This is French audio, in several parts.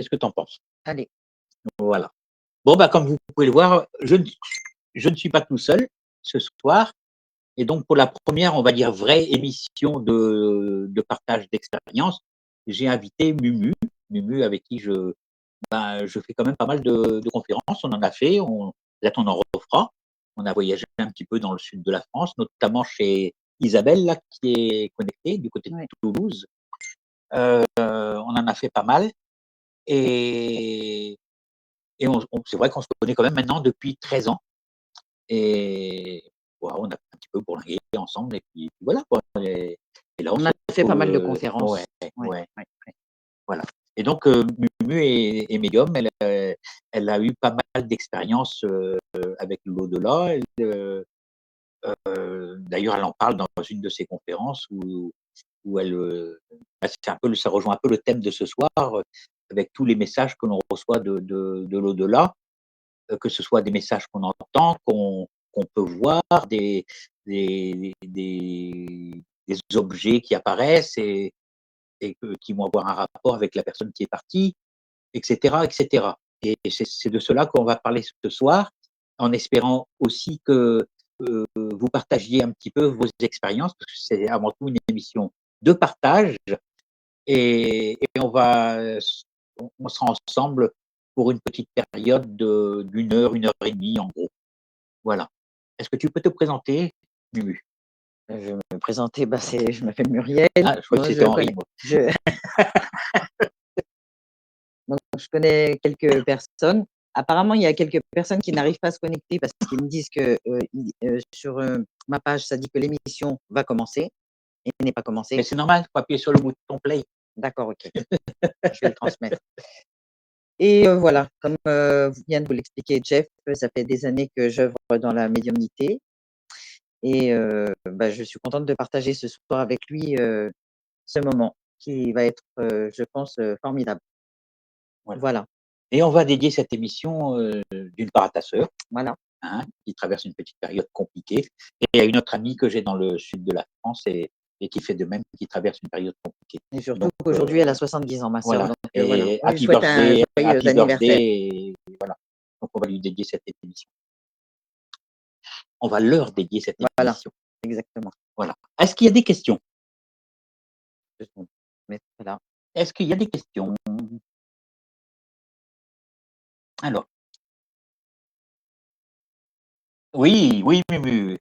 Qu'est-ce que tu en penses? Allez. Voilà. Bon, bah, comme vous pouvez le voir, je ne suis pas tout seul ce soir. Et donc, pour la première, on va dire, vraie émission de partage d'expérience, j'ai invité Mumu. Mumu, avec qui je fais quand même pas mal de conférences. On en a fait, peut-être on en refera. On a voyagé un petit peu dans le sud de la France, notamment chez Isabelle, là, qui est connectée du côté de Toulouse. On en a fait pas mal. Et c'est vrai qu'on se connaît quand même maintenant depuis 13 ans. Et voilà, on a un petit peu bourlingué ensemble. Et puis voilà, quoi. Et là, On se a fait pas retrouve, mal de conférences. Ouais. Voilà. Et donc, Mumu est médium. Elle a eu pas mal d'expériences avec l'au-delà. D'ailleurs, elle en parle dans une de ses conférences où ça rejoint un peu le thème de ce soir, avec tous les messages que l'on reçoit de l'au-delà, que ce soit des messages qu'on entend, qu'on peut voir, des objets qui apparaissent et qui vont avoir un rapport avec la personne qui est partie, etc., etc. Et c'est de cela qu'on va parler ce soir, en espérant aussi que vous partagiez un petit peu vos expériences, parce que c'est avant tout une émission de partage, et on sera ensemble pour une petite période d'une heure, 1 heure et demie, en gros. Voilà. Est-ce que tu peux te présenter, Mumu? Je vais me présenter, je m'appelle Muriel. Ah, je crois que c'était Henri, moi. Donc, je connais quelques personnes. Apparemment, il y a quelques personnes qui n'arrivent pas à se connecter parce qu'ils me disent que sur ma page, ça dit que l'émission va commencer et n'est pas commencée. Mais c'est normal, il faut appuyer sur le bouton play. D'accord, ok. Je vais le transmettre. Et voilà, comme vient de vous l'expliquer Jeff, ça fait des années que j'œuvre dans la médiumnité. Et je suis contente de partager ce soir avec lui ce moment qui va être, je pense, formidable. Voilà. Et on va dédier cette émission d'une part à ta sœur, Voilà. Qui traverse une petite période compliquée, et à une autre amie que j'ai dans le sud de la France et qui fait de même, qui traverse une période compliquée. Et surtout qu'aujourd'hui, elle a 70 ans, ma sœur. Voilà. Donc, Et voilà. happy souhaite un birthday, joyeux anniversaire. et voilà. Donc, on va lui dédier cette émission. On va leur dédier cette émission. Exactement. Voilà. Est-ce qu'il y a des questions? Voilà. Est-ce qu'il y a des questions? Alors. Oui, Mumu,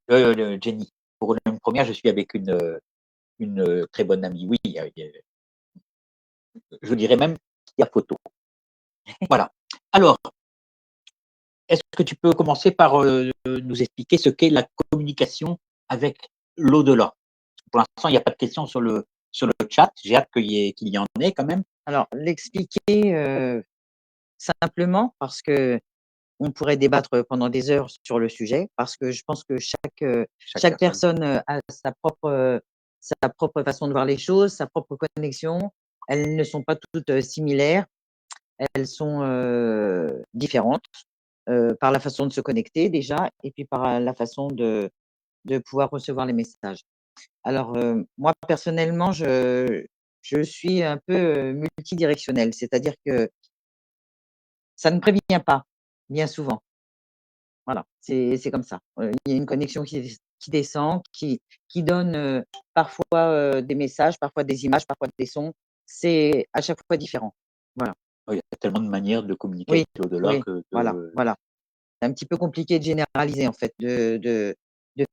Jenny. Pour une première, je suis avec une très bonne amie. Oui, je dirais même qu'il y a photo. Voilà. Alors, est-ce que tu peux commencer par nous expliquer ce qu'est la communication avec l'au-delà? Pour l'instant, il n'y a pas de questions sur le chat. J'ai hâte qu'il y en ait quand même. Alors, l'expliquer simplement, parce que on pourrait débattre pendant des heures sur le sujet, parce que je pense que chaque personne a sa propre façon de voir les choses, sa propre connexion. Elles ne sont pas toutes similaires. Elles sont différentes par la façon de se connecter déjà, et puis par la façon de pouvoir recevoir les messages. Alors, moi, personnellement, je suis un peu multidirectionnelle, c'est-à-dire que ça ne prévient pas, bien souvent. Voilà, c'est comme ça. Il y a une connexion qui descend, qui donne parfois des messages, parfois des images, parfois des sons. C'est à chaque fois différent. Voilà. Il y a tellement de manières de communiquer avec l'au-delà que voilà. C'est un petit peu compliqué de généraliser, en fait, de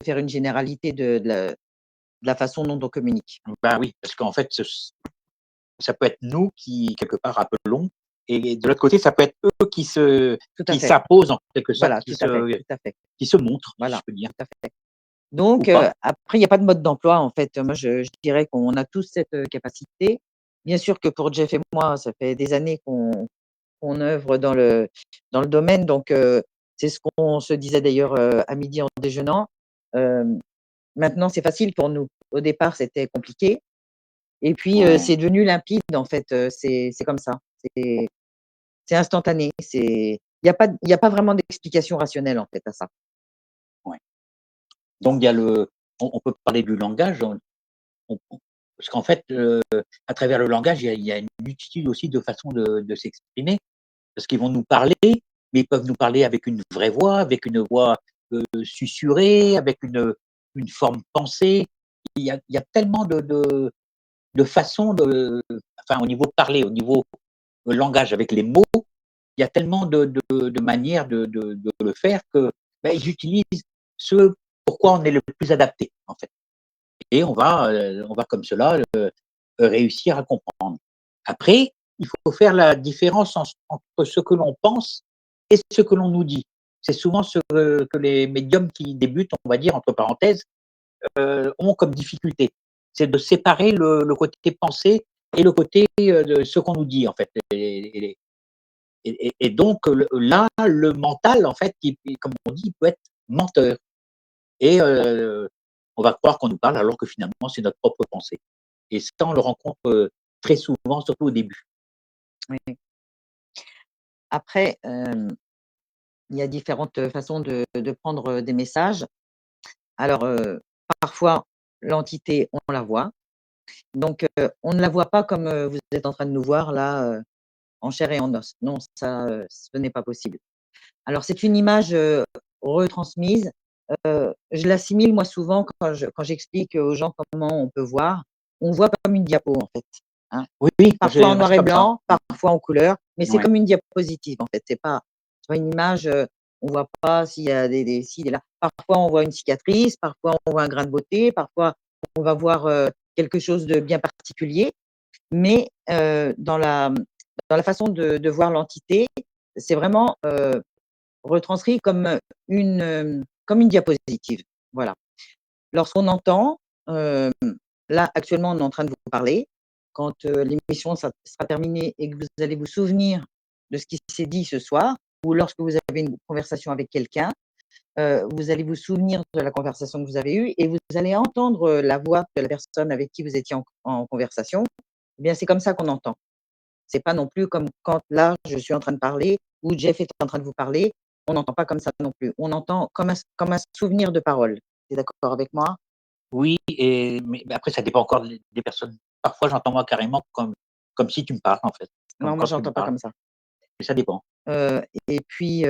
faire une généralité de la façon dont on communique. Ben oui, parce qu'en fait, ça peut être nous qui, quelque part, appelons, et de l'autre côté, ça peut être eux qui s'imposent en quelque sorte, Voilà, qui se montrent, voilà, si je peux dire. tout à fait. Donc, après, il n'y a pas de mode d'emploi, en fait. Moi, je dirais qu'on a tous cette capacité. Bien sûr que pour Jeff et moi, ça fait des années qu'on œuvre dans le domaine. Donc, c'est ce qu'on se disait d'ailleurs à midi en déjeunant. Maintenant, c'est facile pour nous. Au départ, c'était compliqué. Et puis, c'est devenu limpide, en fait. C'est comme ça. C'est instantané. Il n'y a pas vraiment d'explication rationnelle, en fait, à ça. Ouais. Donc, il y a on peut parler du langage. Parce qu'en fait, à travers le langage, il y a une multitude aussi de façons de s'exprimer. Parce qu'ils vont nous parler, mais ils peuvent nous parler avec une vraie voix, avec une voix susurrée, avec une forme pensée. Il y a tellement de façons enfin, au niveau parler, au niveau langage avec les mots, il y a tellement de manières de le faire que ben, ils utilisent ce pourquoi on est le plus adapté, en fait. Et on va comme cela réussir à comprendre. Après, il faut faire la différence entre ce que l'on pense et ce que l'on nous dit. C'est souvent ce que les médiums qui débutent, on va dire, entre parenthèses, ont comme difficulté. C'est de séparer le côté pensée et le côté de ce qu'on nous dit, en fait. Et donc, là, le mental, en fait, comme on dit, il peut être menteur. Et on va croire qu'on nous parle alors que finalement, c'est notre propre pensée. Et ça, on le rencontre très souvent, surtout au début. Oui. Après, il y a différentes façons de prendre des messages. Alors, parfois, l'entité, on la voit. Donc, on ne la voit pas comme vous êtes en train de nous voir là, en chair et en os. Non, ça, ce n'est pas possible. Alors, c'est une image retransmise. Je l'assimile, moi, souvent, quand j'explique aux gens comment on peut voir, on voit comme une diapo, en fait. Hein. Oui, oui, Parfois en moi, noir c'est et comme ça. blanc, parfois en couleur, mais c'est Ouais. comme une diapositive, en fait. C'est pas une image, on voit pas s'il y a des ci, des là. Parfois, on voit une cicatrice, parfois, on voit un grain de beauté, parfois, on va voir quelque chose de bien particulier. Mais dans la façon de voir l'entité, c'est vraiment retranscrit comme une diapositive. Voilà. Lorsqu'on entend, là, actuellement, on est en train de vous parler. Quand l'émission sera terminée et que vous allez vous souvenir de ce qui s'est dit ce soir, ou lorsque vous avez une conversation avec quelqu'un, vous allez vous souvenir de la conversation que vous avez eue et vous allez entendre la voix de la personne avec qui vous étiez en conversation. Eh bien, c'est comme ça qu'on entend. C'est pas non plus comme quand là, je suis en train de parler ou Jeff est en train de vous parler, on n'entend pas comme ça non plus. On entend comme un souvenir de parole. Tu es d'accord avec moi? Oui, mais après, ça dépend encore des personnes. Parfois, j'entends moi carrément comme si tu me parles, en fait, comme Non, moi, quand tu me j'entends pas parles. comme ça. Mais ça dépend. Et puis,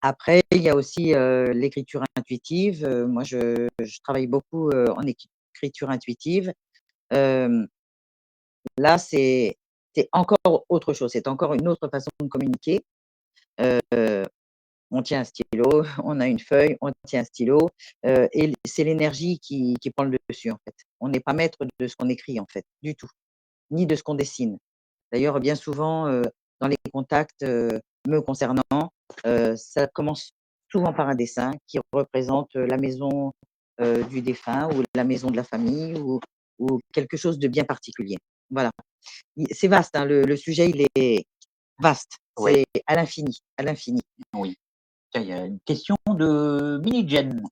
après, il y a aussi, l'écriture intuitive. Moi, je travaille beaucoup, en écriture intuitive. Hem, Là, c'est encore autre chose. C'est encore une autre façon de communiquer. Heu, on tient un stylo, on a une feuille, on tient un stylo, et c'est l'énergie qui prend le dessus, en fait. On n'est pas maître de ce qu'on écrit, en fait, du tout, ni de ce qu'on dessine. D'ailleurs, bien souvent, dans les contacts, me concernant, ça commence souvent par un dessin qui représente, la maison, du défunt ou la maison de la famille ou quelque chose de bien particulier. Voilà. C'est vaste, hein, le sujet, il est vaste. Oui, C'est à l'infini, à l'infini. oui. Tiens, il y a une question de Mini-Jen.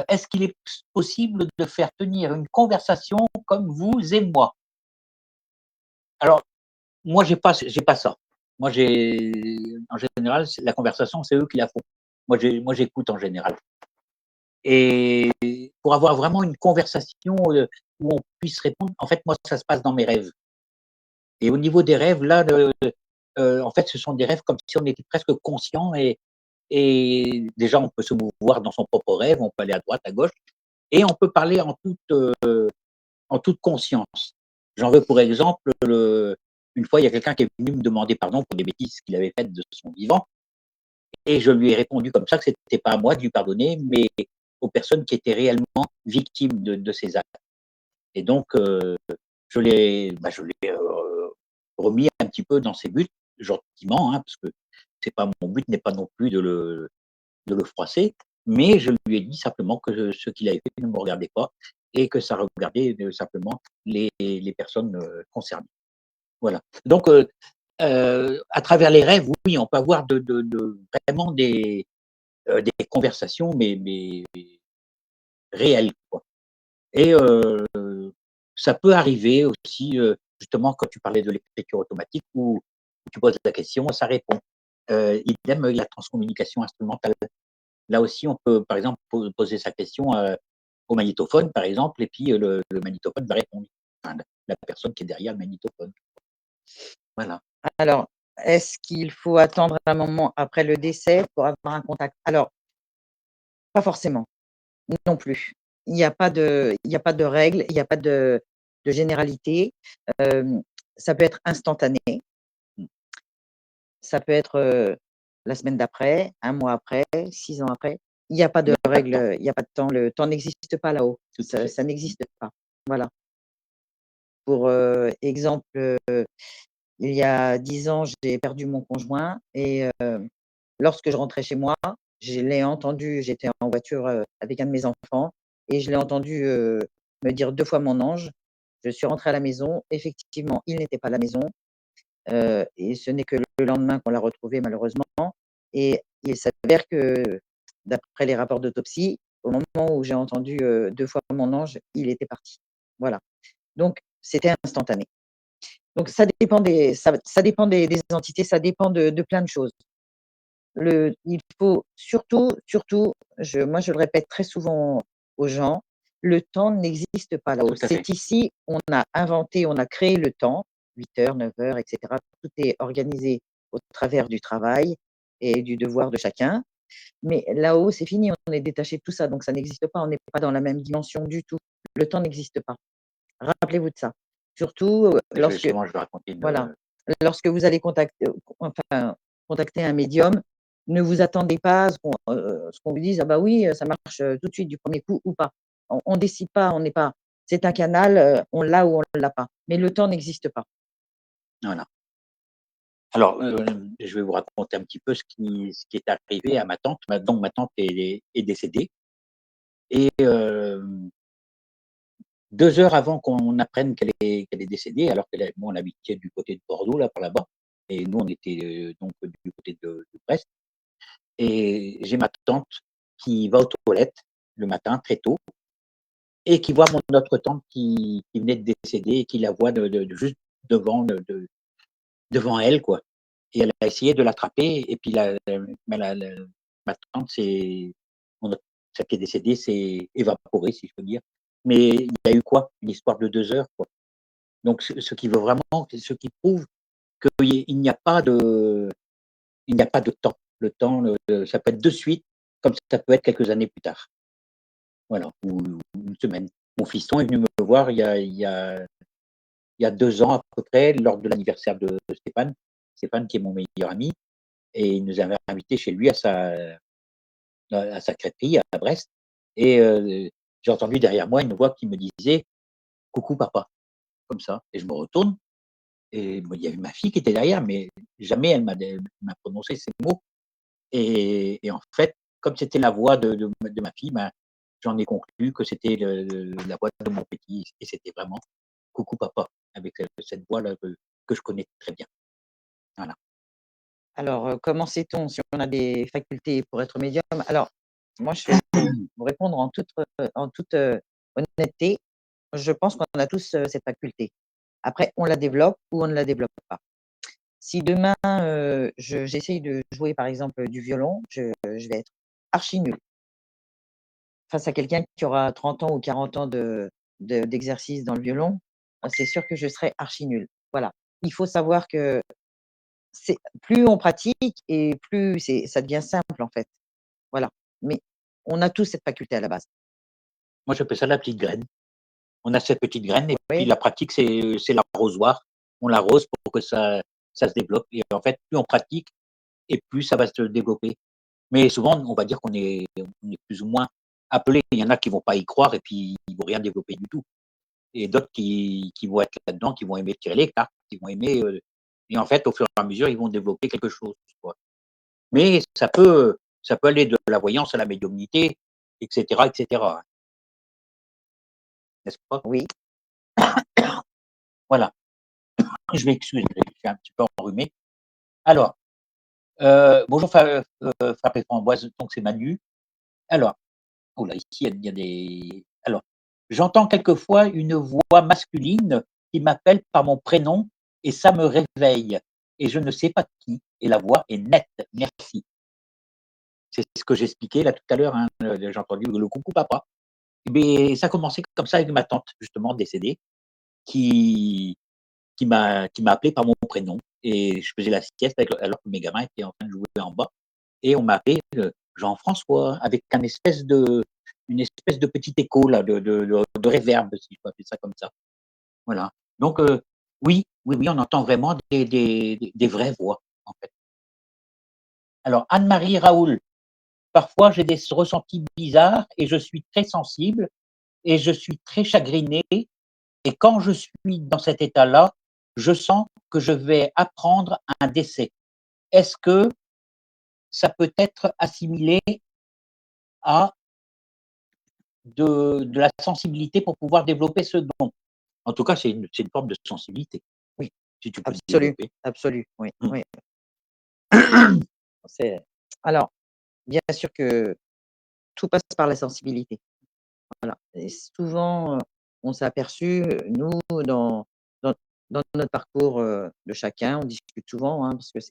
Est-ce qu'il est possible de faire tenir une conversation comme vous et moi? Alors, moi, j'ai pas ça. Moi, en général, la conversation, c'est eux qui la font. Moi, j'écoute en général. Et pour avoir vraiment une conversation où on puisse répondre, en fait, moi, ça se passe dans mes rêves. Et au niveau des rêves, là, en fait, ce sont des rêves comme si on était presque conscient et déjà, on peut se mouvoir dans son propre rêve, on peut aller à droite, à gauche, et on peut parler en toute conscience. J'en veux pour exemple, une fois, il y a quelqu'un qui est venu me demander pardon pour des bêtises qu'il avait faites de son vivant, et je lui ai répondu comme ça que c'était pas à moi de lui pardonner, mais aux personnes qui étaient réellement victimes de ces actes. Et donc, je l'ai remis un petit peu dans ses buts, gentiment, hein, parce que c'est pas mon but n'est pas non plus de le froisser, mais je lui ai dit simplement que ce qu'il avait fait ne me regardait pas et que ça regardait simplement les personnes concernées. Voilà. Donc, à travers les rêves, oui, on peut avoir vraiment des conversations, mais réelles, quoi. Et ça peut arriver aussi, justement, quand tu parlais de l'écriture automatique où tu poses la question, ça répond. Idem, la transcommunication instrumentale. Là aussi, on peut, par exemple, poser sa question au magnétophone, par exemple, et puis le magnétophone va répondre. Enfin, la personne qui est derrière le magnétophone. Voilà. Alors, est-ce qu'il faut attendre un moment après le décès pour avoir un contact? Alors, pas forcément, non plus. Il y a pas de règle, il n'y a pas de généralité. Hem, Ça peut être instantané, Mmh. ça peut être, la semaine d'après, un mois après, 6 ans après. Il n'y a pas Il n'y de a pas de temps, règle, il n'y a pas de temps. Le temps n'existe pas là-haut. tout à Ça fait. ça n'existe pas. Voilà. Pour, exemple, il y a 10 ans, j'ai perdu mon conjoint et lorsque je rentrais chez moi, je l'ai entendu, j'étais en voiture, avec un de mes enfants et je l'ai entendu, me dire 2 fois «mon ange». Je suis rentrée à la maison, effectivement, il n'était pas à la maison, et ce n'est que le lendemain qu'on l'a retrouvé malheureusement et il s'avère que, d'après les rapports d'autopsie, au moment où j'ai entendu, 2 fois «mon ange», il était parti. Voilà, donc c'était instantané. Donc ça dépend des entités, ça dépend de plein de choses. Il faut surtout, moi je le répète très souvent aux gens, le temps n'existe pas là-haut. Tout à fait. C'est ici, on a inventé, on a créé le temps, 8 heures, 9 heures, et cetera. Tout est organisé au travers du travail et du devoir de chacun. Mais là-haut, c'est fini, on est détaché de tout ça, donc ça n'existe pas, on n'est pas dans la même dimension du tout. Le temps n'existe pas. Rappelez-vous de ça. Surtout, lorsque Justement, je vais raconter voilà. Lorsque vous allez contacter un médium, ne vous attendez pas à ce qu'on vous dise: «Ah bah oui, ça marche, tout de suite du premier coup ou pas». On décide pas, on n'est pas c'est un canal, on l'a ou on l'a pas, mais le temps n'existe pas. voilà. Alors, je vais vous raconter un petit peu ce qui est arrivé à ma tante. Donc ma tante est décédée et 2 heures avant qu'on apprenne qu'elle est décédée, alors on habitait du côté de Bordeaux, là, par là-bas et nous, on était, donc du côté de Brest et j'ai ma tante qui va aux toilettes le matin très tôt et qui voit mon autre tante qui venait de décéder et qui la voit de juste devant elle, quoi et elle a essayé de l'attraper et puis la ma tante mon autre celle qui est décédée s'est évaporée, si je peux dire. Mais il y a eu quoi? Une histoire de 2 heures, quoi. Donc ce qui prouve qu'il n'y a pas de il n'y a pas de temps. Le temps, ça peut être de suite, comme ça peut être quelques années plus tard. Voilà, ou une semaine. Mon fiston est venu me voir il y a 2 ans à peu près, lors de l'anniversaire de Stéphane. Stéphane qui est mon meilleur ami et il nous avait invités chez lui à sa crêperie à Brest et j'ai entendu derrière moi une voix qui me disait: «Coucou papa», comme ça et je me retourne et il y avait ma fille qui était derrière, mais jamais elle m'a prononcé ces mots et en fait, comme c'était la voix de ma fille, ben, j'en ai conclu que c'était la voix de mon petit et c'était vraiment: «Coucou papa», avec, cette voix-là que je connais très bien. Voilà. Alors, comment sait-on si on a des facultés pour être médium? Alors, moi je vais vous répondre en toute honnêteté. Je pense qu'on a tous, cette faculté. Après, on la développe ou on ne la développe pas. Si demain, j'essaye de jouer par exemple du violon, je vais être archi nulle face à quelqu'un qui aura 30 ans ou 40 ans d'exercice dans le violon, c'est sûr que je serai archi nulle. Voilà. Il faut savoir que c'est plus on pratique et plus ça devient simple en fait. Voilà. Mais on a tous cette faculté à la base. Moi, j'appelle ça la petite graine. On a cette petite graine et puis Oui, la pratique, c'est l'arrosoir. On l'arrose pour que ça se développe et en fait, plus on pratique et plus ça va se développer. Mais souvent, on va dire qu'on est plus ou moins appelé. Il y en a qui vont pas y croire et puis ils vont rien développer du tout et d'autres qui vont être là-dedans, qui vont aimer tirer les cartes, qui vont aimer, et en fait, au fur et à mesure, ils vont développer quelque chose, quoi. Mais ça peut aller de la voyance à la médiumnité et cetera, n'est-ce pas? oui. Voilà, je m'excuse, je suis un petit peu enrhumé. Alors, bonjour Frappe et Framboise, donc c'est Manu. Alors, oh là, ici, il y a des alors, j'entends quelquefois une voix masculine qui m'appelle par mon prénom et ça me réveille et je ne sais pas qui et la voix est nette, merci. C'est ce que j'expliquais là tout à l'heure, hein, j'ai entendu le «coucou papa». Mais ça a commencé comme ça avec ma tante, justement décédée, qui qui m'a appelé par mon prénom et je faisais la sieste alors que mes gamins étaient en train de jouer en bas et on m'appelait, Jean-François avec une espèce de petit écho là, de réverb, si je peux appeler ça comme ça. Voilà. Donc oui, oui, oui, on entend vraiment des vraies voix, en fait. Alors Anne-Marie Raoul, parfois j'ai des ressentis bizarres et je suis très sensible et je suis très chagrinée et quand je suis dans cet état-là, je sens que je vais apprendre un décès. Est-ce que ça peut être assimilé à de la sensibilité pour pouvoir développer ce don? En tout cas, c'est une forme de sensibilité. Oui, si tu peux le Absolu, développer. absolu, oui, Mmh. oui. C'est alors, bien sûr que tout passe par la sensibilité. Voilà et souvent, on s'est aperçu, nous, dans dans notre parcours, de chacun, on discute souvent, hein, parce que c'est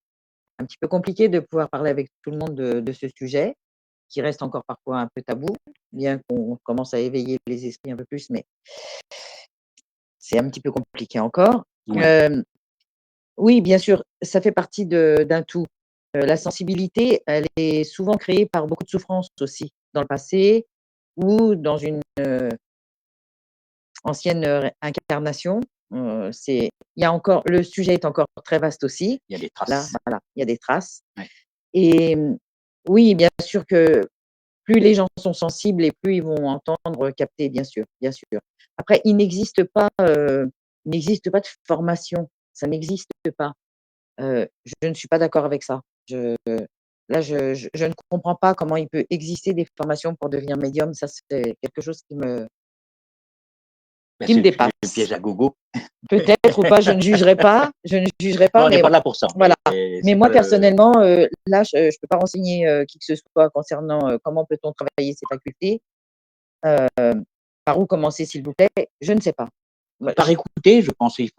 un petit peu compliqué de pouvoir parler avec tout le monde de ce sujet, qui reste encore parfois un peu tabou, bien qu'on commence à éveiller les esprits un peu plus, mais c'est un petit peu compliqué encore. Ouais, Oui, bien sûr, ça fait partie d'un tout. La sensibilité, elle est souvent créée par beaucoup de souffrances aussi, dans le passé ou dans une, ancienne, incarnation. C'est il y a encore le sujet est encore très vaste aussi. il y a des Là, traces. voilà, il y a des traces Ouais. et oui, bien sûr que plus les gens sont sensibles et plus ils vont entendre, capter, bien sûr, bien sûr. Après, il n'existe pas de formation, ça n'existe pas. Je ne suis pas d'accord avec ça. Je ne comprends pas comment il peut exister des formations pour devenir médium. Ça, c'est quelque chose Bah, qui me c'est le dépasse. piège à gogo. Peut-être ou pas, je ne jugerai Non, pas, on n'est mais pas là pour ça, voilà. Mais c'est moi, pas le personnellement, là, je ne peux pas renseigner, qui que ce soit concernant, comment peut-on travailler ses facultés. Heu, par où commencer, s'il vous plaît? Je ne sais pas. Moi, par écouter, je pense. Il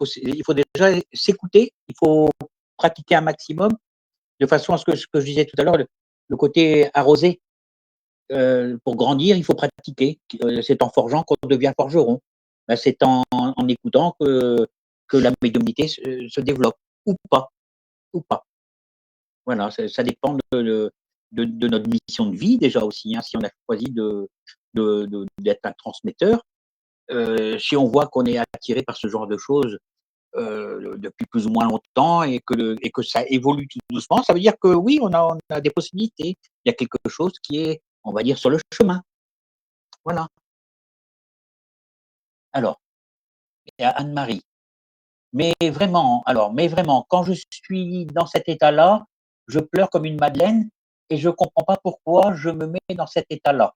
faut déjà s'écouter, il faut pratiquer un maximum de façon à ce que je disais tout à l'heure, le côté arrosé. Pour grandir, il faut pratiquer. C'est en forgeant qu'on devient forgeron. Bah, c'est en écoutant que la médiumnité se développe ou pas, ou pas. Voilà, ça dépend de notre mission de vie déjà aussi, hein. Si on a choisi d'être un transmetteur, si on voit qu'on est attiré par ce genre de choses, depuis plus ou moins longtemps et que ça évolue tout doucement, ça veut dire que oui, on a des possibilités. Il y a quelque chose qui est, on va dire, sur le chemin. Voilà. Alors, il y a Anne-Marie. Mais vraiment, quand je suis dans cet état-là, je pleure comme une madeleine et je comprends pas pourquoi je me mets dans cet état-là.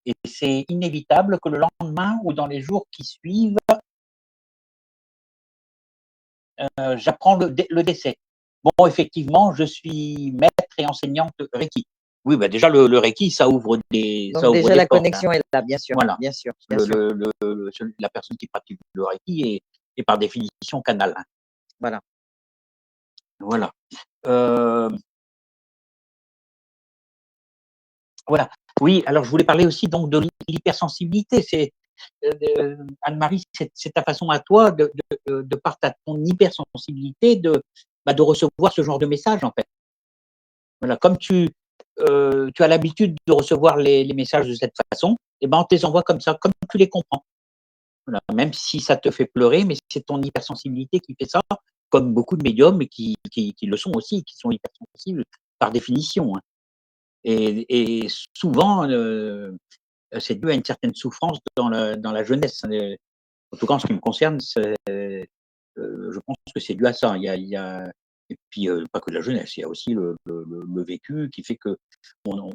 Et c'est inévitable que le lendemain ou dans les jours qui suivent, j'apprends le décès. Bon, effectivement, je suis maître et enseignante Reiki. Oui, bah, déjà le Reiki, ça donc ouvre déjà des la portes, hein. connexion est là, bien sûr, Voilà. bien sûr, bien sûr. La personne qui pratique le Reiki est par définition canal, hein. Voilà. Voilà. Heu Voilà. Oui, alors je voulais parler aussi donc de l'hypersensibilité. Anne-Marie, c'est ta façon à toi de par ton hypersensibilité de recevoir ce genre de message, en fait. Voilà, comme tu as l'habitude de recevoir les messages de cette façon et ben, on te les envoie comme ça, comme tu les comprends. Voilà, même si ça te fait pleurer, mais c'est ton hypersensibilité qui fait ça, comme beaucoup de médiums et qui le sont aussi, qui sont hypersensibles par définition, hein. Et souvent, c'est dû à une certaine souffrance dans la jeunesse. En tout cas, en ce qui me concerne, je pense que c'est dû à ça. Et puis, pas que la jeunesse, il y a aussi le vécu qui fait qu'on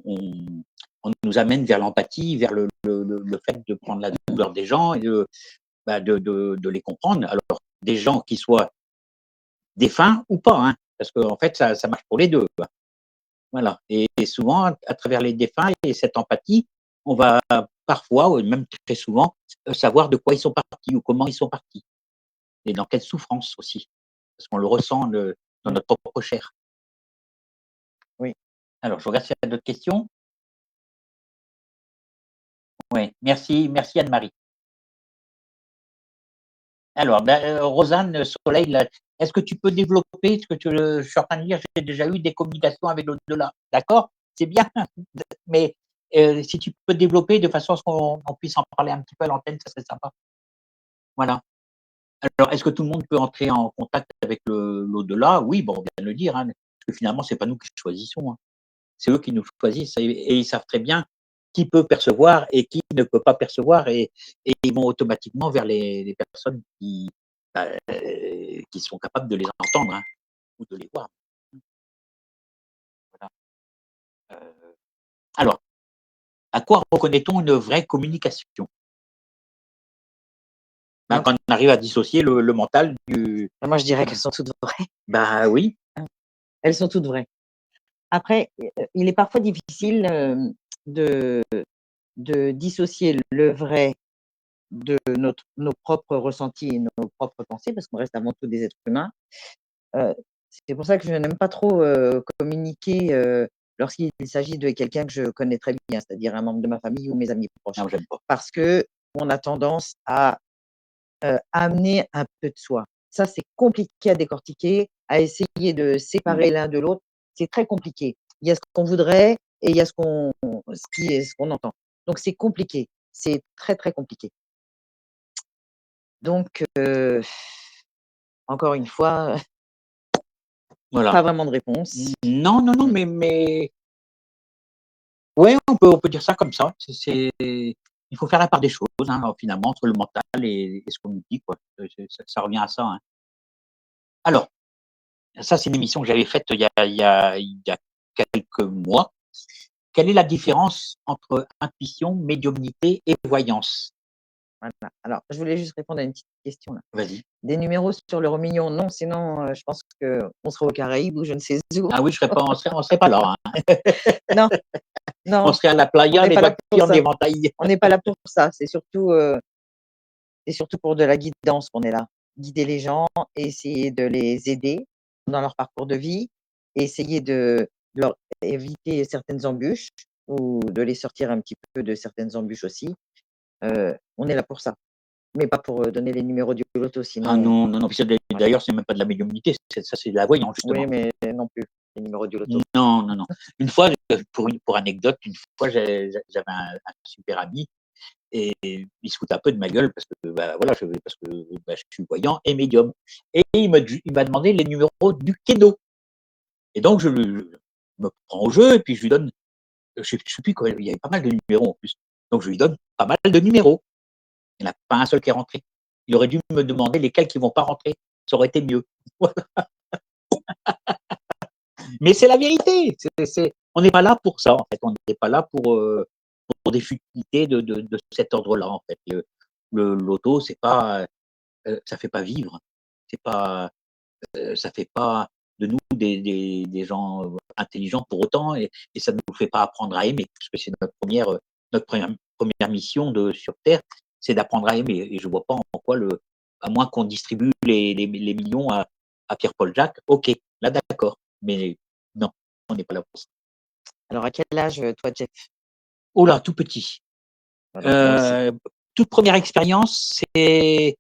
on nous amène vers l'empathie, vers le fait de prendre la douleur des gens et de les comprendre. Alors, des gens qui soient défunts ou pas, hein, parce qu'en fait, ça marche pour les deux, quoi. Voilà, et souvent, à travers les défunts et cette empathie, on va parfois, ou même très souvent, savoir de quoi ils sont partis ou comment ils sont partis et dans quelle souffrance aussi, parce qu'on le ressent dans Mmh, notre propre chair. oui. Alors, je regarde s'il y a d'autres questions. Ouais, merci Anne-Marie. Alors, Rosanne Soleil, là, est-ce que tu peux développer ce que je suis en train de dire? J'ai déjà eu des communications avec l'au-delà. D'accord? C'est bien, mais si tu peux développer de façon à ce qu'on puisse en parler un petit peu à l'antenne, ça serait sympa. Voilà. Alors, est-ce que tout le monde peut entrer en contact avec l'au-delà? Oui, bon, on vient de le dire, hein, parce que finalement, c'est pas nous qui choisissons, hein. C'est eux qui nous choisissent et ils savent très bien qui peut percevoir et qui ne peut pas percevoir et ils vont automatiquement vers les personnes qui sont capables de les entendre, hein, ou de les voir. Voilà. Alors, à quoi reconnaît-on une vraie communication? Ben, Moi, quand on arrive à dissocier le mental du. moi, je dirais qu'elles sont toutes vraies. Bah oui, Elles sont toutes vraies. Après, il est parfois difficile de, de dissocier le vrai de nos propres ressentis et nos propres pensées, parce qu'on reste avant tout des êtres humains. Euh, c'est pour ça que je n'aime pas trop communiquer lorsqu'il s'agit de quelqu'un que je connais très bien, c'est-à-dire un membre de ma famille ou mes amis proches, non, j'aime pas. parce que on a tendance à amener un peu de soi. Ça, c'est compliqué à décortiquer, à essayer de séparer l'un de l'autre. C'est très compliqué. Il y a ce qu'on voudrait et il y a ce qu'on entend. Donc, c'est compliqué. C'est très, très compliqué. Donc, encore une fois, Voilà. pas vraiment de réponse. Non, non, non, mais ouais, on peut dire ça comme ça. Il faut faire la part des choses, hein, finalement, entre le mental et ce qu'on nous dit, quoi. Ça revient à ça, hein. Alors, ça, c'est une émission que j'avais faite il y a quelques mois. Quelle est la différence entre intuition, médiumnité et voyance? Voilà. Alors, je voulais juste répondre à une petite question là. Vas-y. Des numéros sur l'euro million, non, sinon je pense qu'on serait aux Caraïbes ou je ne sais où. Ah oui, on serait pas là, hein. Non, On non, serait à la on playa, n'est les pas là pour voitures ça. d'éventail. On n'est pas là pour ça. C'est surtout pour de la guidance qu'on est là. Guider les gens, essayer de les aider dans leur parcours de vie, essayer de leur éviter certaines embûches ou de les sortir un petit peu de certaines embûches aussi. On est là pour ça, mais pas pour donner les numéros du loto, Ah sinon, non, non, non. Puis voilà. d'ailleurs, c'est même pas de la médiumnité, ça, c'est de la voyance, Oui, justement. mais non plus, les numéros du loto. Non, non, non. Une fois, pour anecdote, une fois, j'avais un super ami et il se foutait un peu de ma gueule parce que, bah, voilà, parce que bah, je suis voyant et médium. Et il m'a demandé les numéros du Keno. Et donc, je me prends au jeu et puis je lui donne, je ne sais plus quoi, il y avait pas mal de numéros en plus. Donc, je lui donne pas mal de numéros. Il n'y en a pas un seul qui est rentré. Il aurait dû me demander lesquels qui ne vont pas rentrer. Ça aurait été mieux. Mais c'est la vérité. On n'est pas là pour ça, en fait. On n'est pas là pour des futilités de cet ordre-là, en fait. Le loto, c'est pas, ça fait pas vivre. C'est pas, ça fait pas de nous des gens intelligents pour autant, et ça ne nous fait pas apprendre à aimer, parce que c'est notre première mission sur Terre, c'est d'apprendre à aimer. Et je vois pas en quoi à moins qu'on distribue les millions à Pierre-Paul Jacques, ok, là d'accord, mais non, on n'est pas là pour ça. Alors, à quel âge, toi, Jeff? Oh là, tout petit. Voilà, moi aussi. Toute première expérience, c'est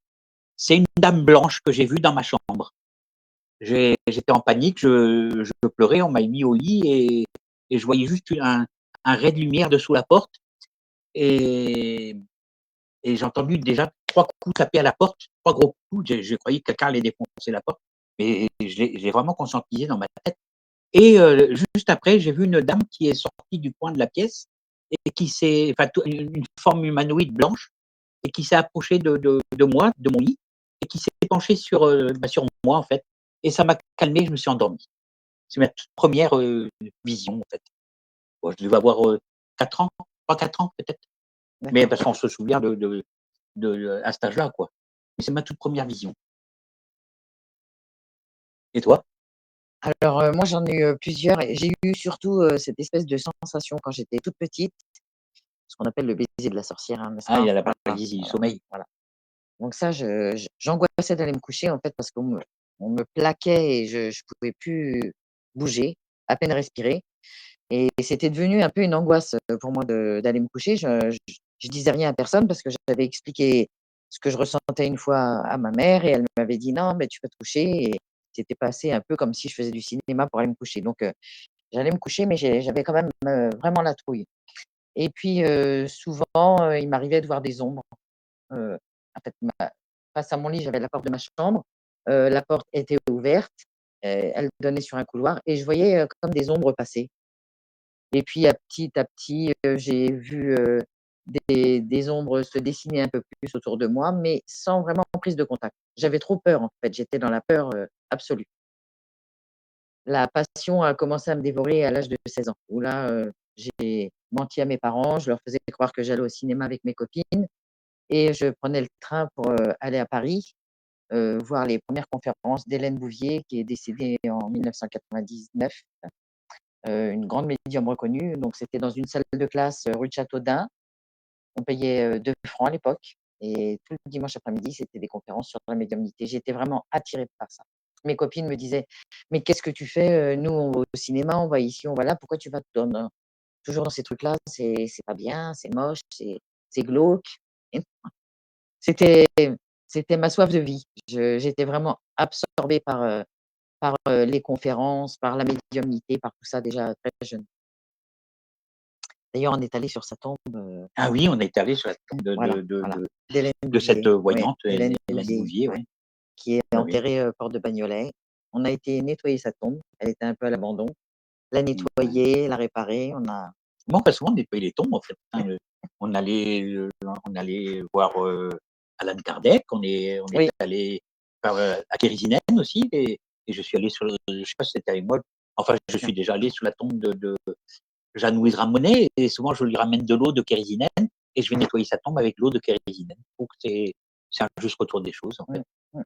une dame blanche que j'ai vue dans ma chambre. J'étais en panique, je pleurais, on m'a mis au lit et je voyais juste un ray de lumière dessous la porte et, et j'ai entendu déjà 3 coups taper à la porte, 3 gros coups. Je croyais que quelqu'un allait défoncer la porte, mais j'ai vraiment conscientisé dans ma tête. Et juste après, j'ai vu une dame qui est sortie du coin de la pièce et enfin, une forme humanoïde blanche, et qui s'est approchée de moi, de mon lit, et qui s'est penchée sur moi, en fait. Et ça m'a calmé, je me suis endormi. C'est ma toute première vision, en fait. Bon, je devais avoir 4 ans, 3-4 ans peut-être. Mais D'accord. parce qu'on se souvient à cet âge-là, quoi. Mais c'est ma toute première vision. Et toi? Alors, moi, j'en ai eu plusieurs et j'ai eu surtout cette espèce de sensation quand j'étais toute petite, ce qu'on appelle le baiser de la sorcière, hein, n'est-ce Ah, il pas? y a la Voilà, paralysie du voilà, sommeil. voilà. Donc ça, j'angoissais d'aller me coucher, en fait, parce on me plaquait et je ne pouvais plus bouger, à peine respirer. Et c'était devenu un peu une angoisse pour moi d'aller me coucher. Je disais rien à personne parce que j'avais expliqué ce que je ressentais une fois à ma mère et elle m'avait dit: «Non, mais tu vas te coucher» et c'était passé un peu comme si je faisais du cinéma pour aller me coucher. Donc j'allais me coucher, mais j'avais quand même, vraiment la trouille. Et puis, souvent, il m'arrivait de voir des ombres. En fait, face à mon lit, j'avais la porte de ma chambre, la porte était ouverte, elle donnait sur un couloir et je voyais, comme des ombres passer. Et puis à petit, j'ai vu, des ombres se dessiner un peu plus autour de moi, mais sans vraiment prise de contact. J'avais trop peur, en fait, j'étais dans la peur, absolue. La passion a commencé à me dévorer à l'âge de 16 ans, où là, j'ai menti à mes parents, je leur faisais croire que j'allais au cinéma avec mes copines et je prenais le train pour, aller à Paris, voir les premières conférences d'Hélène Bouvier qui est décédée en 1999, une grande médium reconnue. Donc c'était dans une salle de classe, rue de Châteaudun. On payait, 2 francs à l'époque et tout le dimanche après-midi, c'était des conférences sur la médiumnité. J'étais vraiment attirée par ça. Mes copines me disaient: «Mais qu'est-ce que tu fais? Nous, on va au cinéma, on va ici, on va là. Pourquoi tu vas toujours dans ces trucs-là? C'est pas bien, c'est moche, c'est glauque». Et c'était c'était ma soif de vie. J'étais vraiment absorbée par les conférences, par la médiumnité, par tout ça déjà très jeune. D'ailleurs, on est allé sur sa tombe, Ah oui, on est allé sur la tombe voilà, voilà, d'Hélène de cette Bouvier, ouais, voyante, d'Hélène Hélène Bouvier, Bouvier, ouais, oui. qui est Oui, oui. enterrée, porte de Bagnolet. On a été nettoyer sa tombe, elle était un peu à l'abandon. La Mmh. nettoyer, la réparer, on a Moi, on va souvent nettoyer les tombes, en fait, hein, on allait voir, Allan Kardec, on est oui, allé à Kérisinen aussi et je suis allé sur le je sais pas si c'était avec moi, enfin, je suis déjà allé sur la tombe de Jeanne-Louise Ramonet et souvent je lui ramène de l'eau de Kérisinen et je vais nettoyer sa tombe avec l'eau de Kérisinen. Je trouve que c'est un juste retour des choses, en fait. mmh, mmh.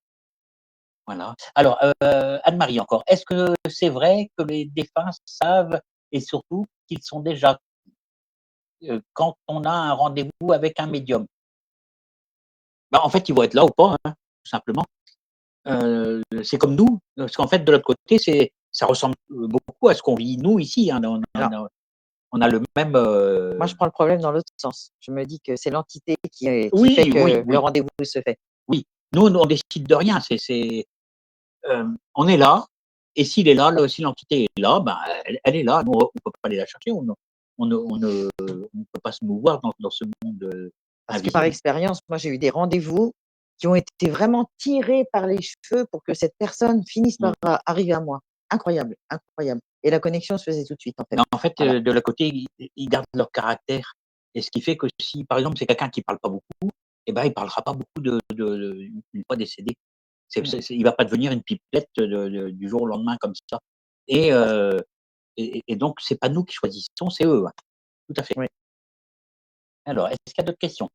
Voilà. Alors, Anne-Marie encore, est-ce que c'est vrai que les défunts savent et surtout qu'ils sont déjà quand on a un rendez-vous avec un médium? Bah, en fait, ils vont être là ou pas, hein, tout simplement. C'est comme nous, parce qu'en fait, de l'autre côté, ça ressemble, beaucoup à ce qu'on vit nous ici, hein. Alors On a le même, moi, je prends le problème dans l'autre sens. Je me dis que c'est l'entité qui fait oui, oui, que le oui, rendez-vous se fait. oui. Nous, on décide de rien, on est là et s'il est là, le si l'entité est là, ben, elle est là. Nous, on peut pas aller la chercher, on ne peut pas se mouvoir dans ce monde, Parce que par invisible. expérience, moi, j'ai eu des rendez-vous qui ont été vraiment tirés par les cheveux pour que cette personne finisse par Mmh. arriver à moi. Incroyable, incroyable et la connexion se faisait tout de suite, en fait. Mais en fait, Voilà. de l'autre côté, ils gardent leur caractère et ce qui fait que si, par exemple, c'est quelqu'un qui parle pas beaucoup et ben, il parlera pas beaucoup une fois décédé. Mmh. Il va pas devenir une pipelette du jour au lendemain comme ça et donc c'est pas nous qui choisissons, c'est eux, ouais, tout à fait. Oui. Alors, est-ce qu'il y a d'autres questions?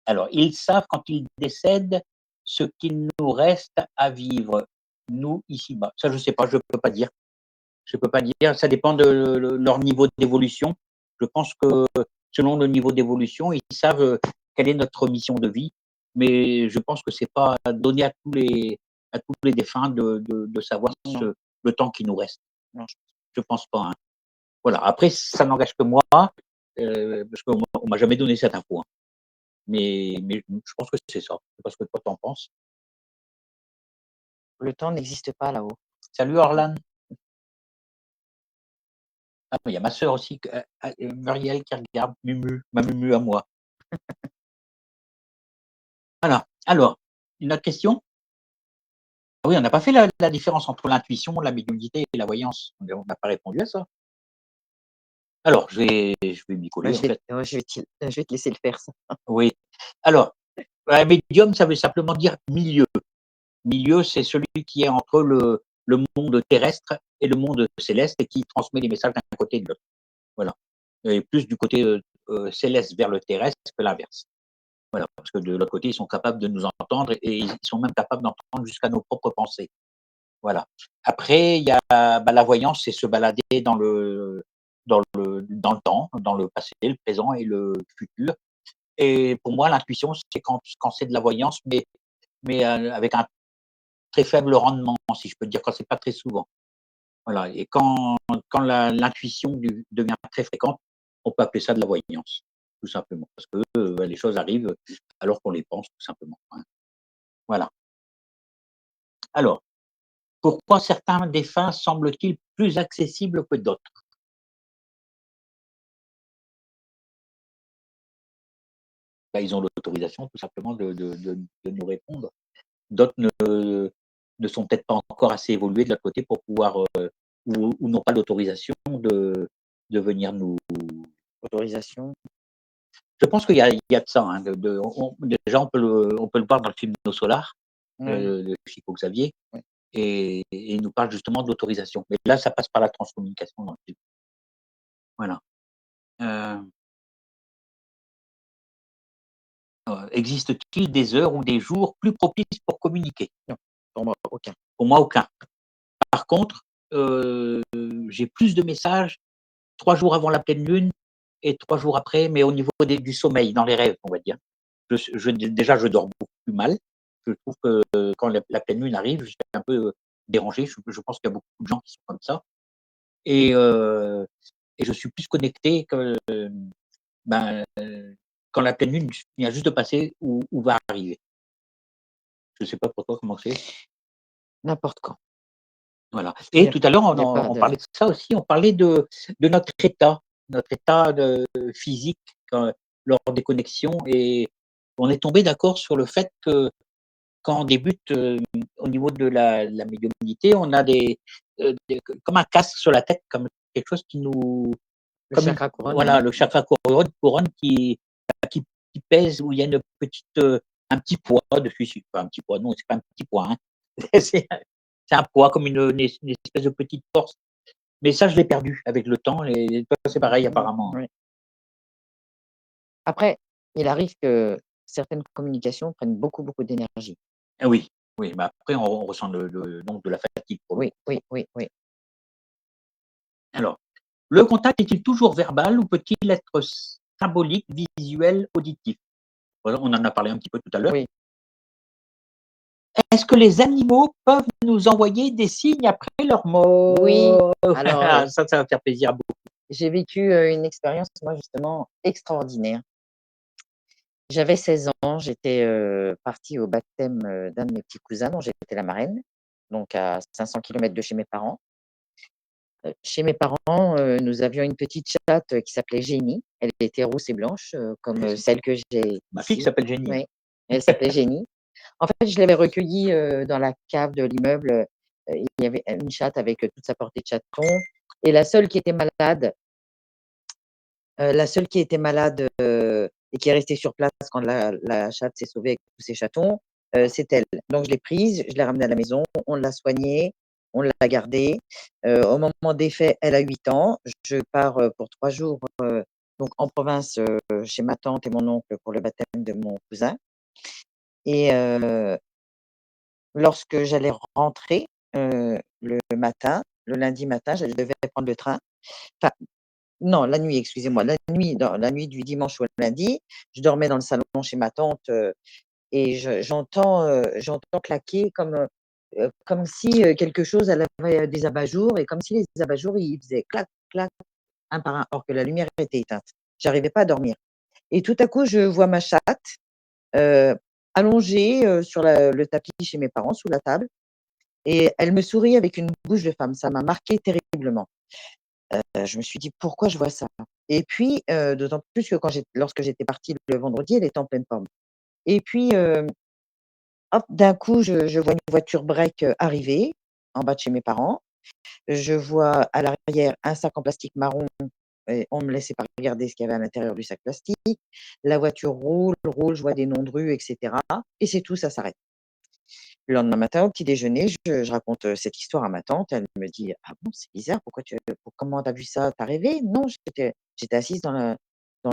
Alors, ils savent quand ils décèdent ce qu'il nous reste à vivre, nous, ici-bas. Ça, je sais pas, je peux pas dire. Je peux pas dire, ça dépend de leur niveau d'évolution. Je pense que selon le niveau d'évolution, ils savent, quelle est notre mission de vie, mais je pense que c'est pas donné à tous les défunts de savoir Non, le temps qui nous reste. non. Je pense pas, hein. Voilà, après ça n'engage que moi, parce qu'on m'a jamais donné cette info, hein, mais je pense que c'est ça. Je sais pas ce que toi tu en penses? Le temps n'existe pas là-haut. Salut Orlan. Ah, il y a ma sœur aussi, Muriel qui regarde, Mumu, ma Mumu à moi. Voilà. Alors, une autre question? Ah oui, on n'a pas fait la différence entre l'intuition, la médiumnité et la voyance. On n'a pas répondu à ça. Alors, je vais m'y Bah, coller, en fait. je vais te laisser le faire ça. Oui. Alors, médium, ça veut simplement dire milieu. Milieu, c'est celui qui est entre le monde terrestre et le monde céleste et qui transmet les messages d'un côté et de l'autre. Voilà. Et plus du côté, céleste vers le terrestre que l'inverse. Voilà, parce que de l'autre côté, ils sont capables de nous entendre et ils sont même capables d'entendre jusqu'à nos propres pensées. Voilà. Après, il y a la voyance, c'est se balader dans le temps, dans le passé, le présent et le futur. Et pour moi, l'intuition, c'est quand c'est de la voyance, mais avec un très faible rendement, si je peux dire, quand c'est pas très souvent. Voilà. Et quand l'intuition devient très fréquente, on peut appeler ça de la voyance. tout simplement, parce que les choses arrivent alors qu'on les pense, tout simplement. Hein. Voilà. Alors, pourquoi certains défunts semblent-ils plus accessibles que d'autres? Bah, ils ont l'autorisation tout simplement de nous répondre. D'autres ne sont peut-être pas encore assez évolués de leur côté pour pouvoir, ou n'ont pas l'autorisation de venir nous. Autorisation. Je pense qu'il y a de ça, hein, déjà on peut le voir dans le film Nos Solars, Ouais, de Chico Xavier, ouais. et il nous parle justement d'autorisation. Mais là, ça passe par la transcommunication dans le film. Voilà. Heu existe-t-il des heures ou des jours plus propices pour communiquer? Non, pour moi, aucun. Pour moi, aucun. Par contre, j'ai plus de messages 3 jours avant la pleine lune et 3 jours après, mais au niveau du sommeil, dans les rêves, on va dire. Déjà, je dors beaucoup plus mal. Je trouve que quand la pleine lune arrive, je suis un peu dérangé. Je pense qu'il y a beaucoup de gens qui sont comme ça, et je suis plus connecté que, ben, quand la pleine lune vient juste de passer ou va arriver. Je ne sais pas pour toi comment c'est? N'importe quand. Voilà, Il et y a tout à l'heure, il y a pas on de parlait de ça aussi, on parlait de notre état de physique lors des connexions, et on est tombé d'accord sur le fait que quand on débute, au niveau de la médiumnité, on a comme un casque sur la tête, comme quelque chose qui nous, le comme une, chakra couronne, voilà, ouais. le chakra couronne qui qui pèse, où il y a un petit poids dessus. Pas un petit poids, non, c'est pas un petit poids, hein. C'est c'est un poids comme une espèce de petite force. Mais ça, je l'ai perdu avec le temps, et toi, c'est pareil apparemment. Ouais. Après, il arrive que certaines communications prennent beaucoup, beaucoup d'énergie. Ah oui, oui, bah, après on ressent donc de la fatigue pour le Oui, coup. oui, oui, oui. Alors, le contact est-il toujours verbal ou peut-il être symbolique, visuel, auditif? Voilà, on en a parlé un petit peu tout à l'heure. Oui, Est-ce que les animaux peuvent nous envoyer des signes après leur oui. mort? Alors, Ça va faire plaisir à beaucoup. j'ai vécu, une expérience, moi, justement, extraordinaire. J'avais 16 ans, j'étais, partie au baptême, d'un de mes petits cousins dont j'étais la marraine, donc à 500 kilomètres de chez mes parents. Chez mes parents, nous avions une petite chatte, qui s'appelait Génie. Elle était rousse et blanche, comme, celle que j'ai Ma fille qui ici. s'appelle Jenny, hein. Oui, elle s'appelait Génie. En fait, je l'avais recueillie, dans la cave de l'immeuble, il y avait une chatte avec, toute sa portée de chatons, et la seule qui était malade, et qui est restée sur place quand la chatte s'est sauvée avec tous ses chatons, c'est elle. Donc je l'ai prise, je l'ai ramenée à la maison, on l'a soignée, on l'a gardée. Au moment des faits, elle a 8 ans. Je pars, pour 3 jours, donc en province, chez ma tante et mon oncle pour le baptême de mon cousin, et lorsque j'allais rentrer, le matin, le lundi matin, je devais prendre le train. Enfin, non, la nuit, excusez-moi, la nuit du dimanche au lundi, je dormais dans le salon chez ma tante, et j'entends claquer comme si, quelque chose, elle avait, des abat-jours, et comme si les abat-jours, ils faisaient clac, clac, un par un, or que la lumière était éteinte. J'arrivais pas à dormir, et tout à coup, je vois ma chatte, heu, allongée, sur le tapis chez mes parents, sous la table, et elle me sourit avec une bouche de femme. Ça m'a marquée terriblement. Je me suis dit: «Pourquoi je vois ça?» Et puis, d'autant plus que lorsque j'étais partie le vendredi, elle était en pleine forme, et puis, hop, d'un coup, je vois une voiture break, arriver en bas de chez mes parents. Je vois à l'arrière un sac en plastique marron, et on me laissait pas regarder ce qu'il y avait à l'intérieur du sac plastique. La voiture roule, roule, je vois des noms de rue et cetera, et c'est tout, ça s'arrête. Le lendemain matin, au petit déjeuner, je raconte, cette histoire à ma tante. Elle me dit: «Ah bon, c'est bizarre, comment tu as vu ça? Tu as rêvé?» «Non, j'étais assise dans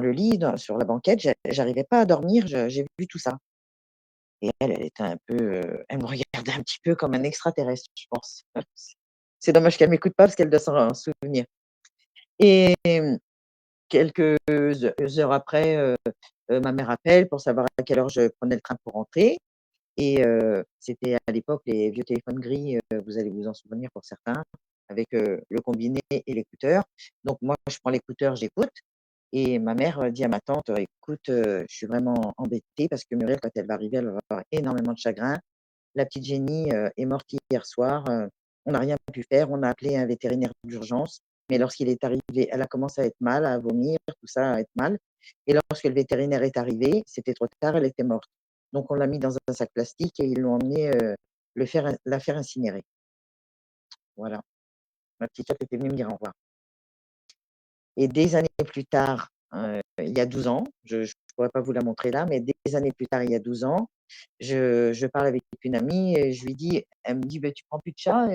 le lit, sur la banquette, j'arrivais pas à dormir, j'ai vu tout ça», et elle était un peu, elle me regardait un petit peu comme un extraterrestre, je pense. C'est dommage qu'elle m'écoute pas parce qu'elle doit s'en souvenir, et quelques heures après, ma mère appelle pour savoir à quelle heure je prenais le train pour rentrer. Et c'était à l'époque les vieux téléphones gris, vous allez vous en souvenir pour certains, avec, le combiné et l'écouteur. Donc moi, je prends l'écouteur, j'écoute, Et ma mère dit à ma tante, écoute, je suis vraiment embêtée parce que Muriel, quand elle va arriver, elle va avoir énormément de chagrin. La petite Jenny est morte hier soir. On n'a rien pu faire. On a appelé un vétérinaire d'urgence. Mais lorsqu'il est arrivé, elle a commencé à être mal, à vomir, tout ça, à être mal. Et lorsque le vétérinaire est arrivé, c'était trop tard, elle était morte. Donc on l'a mis dans un sac plastique et ils l'ont emmené la faire incinérer. Voilà. Ma petite tante était venue me dire au revoir. Et des années plus tard, il y a 12 ans, je ne pourrais pas vous la montrer là, mais des années plus tard, il y a 12 ans, je parle avec une amie et je lui dis, elle me dit, «Ben, tu prends plus de chat?»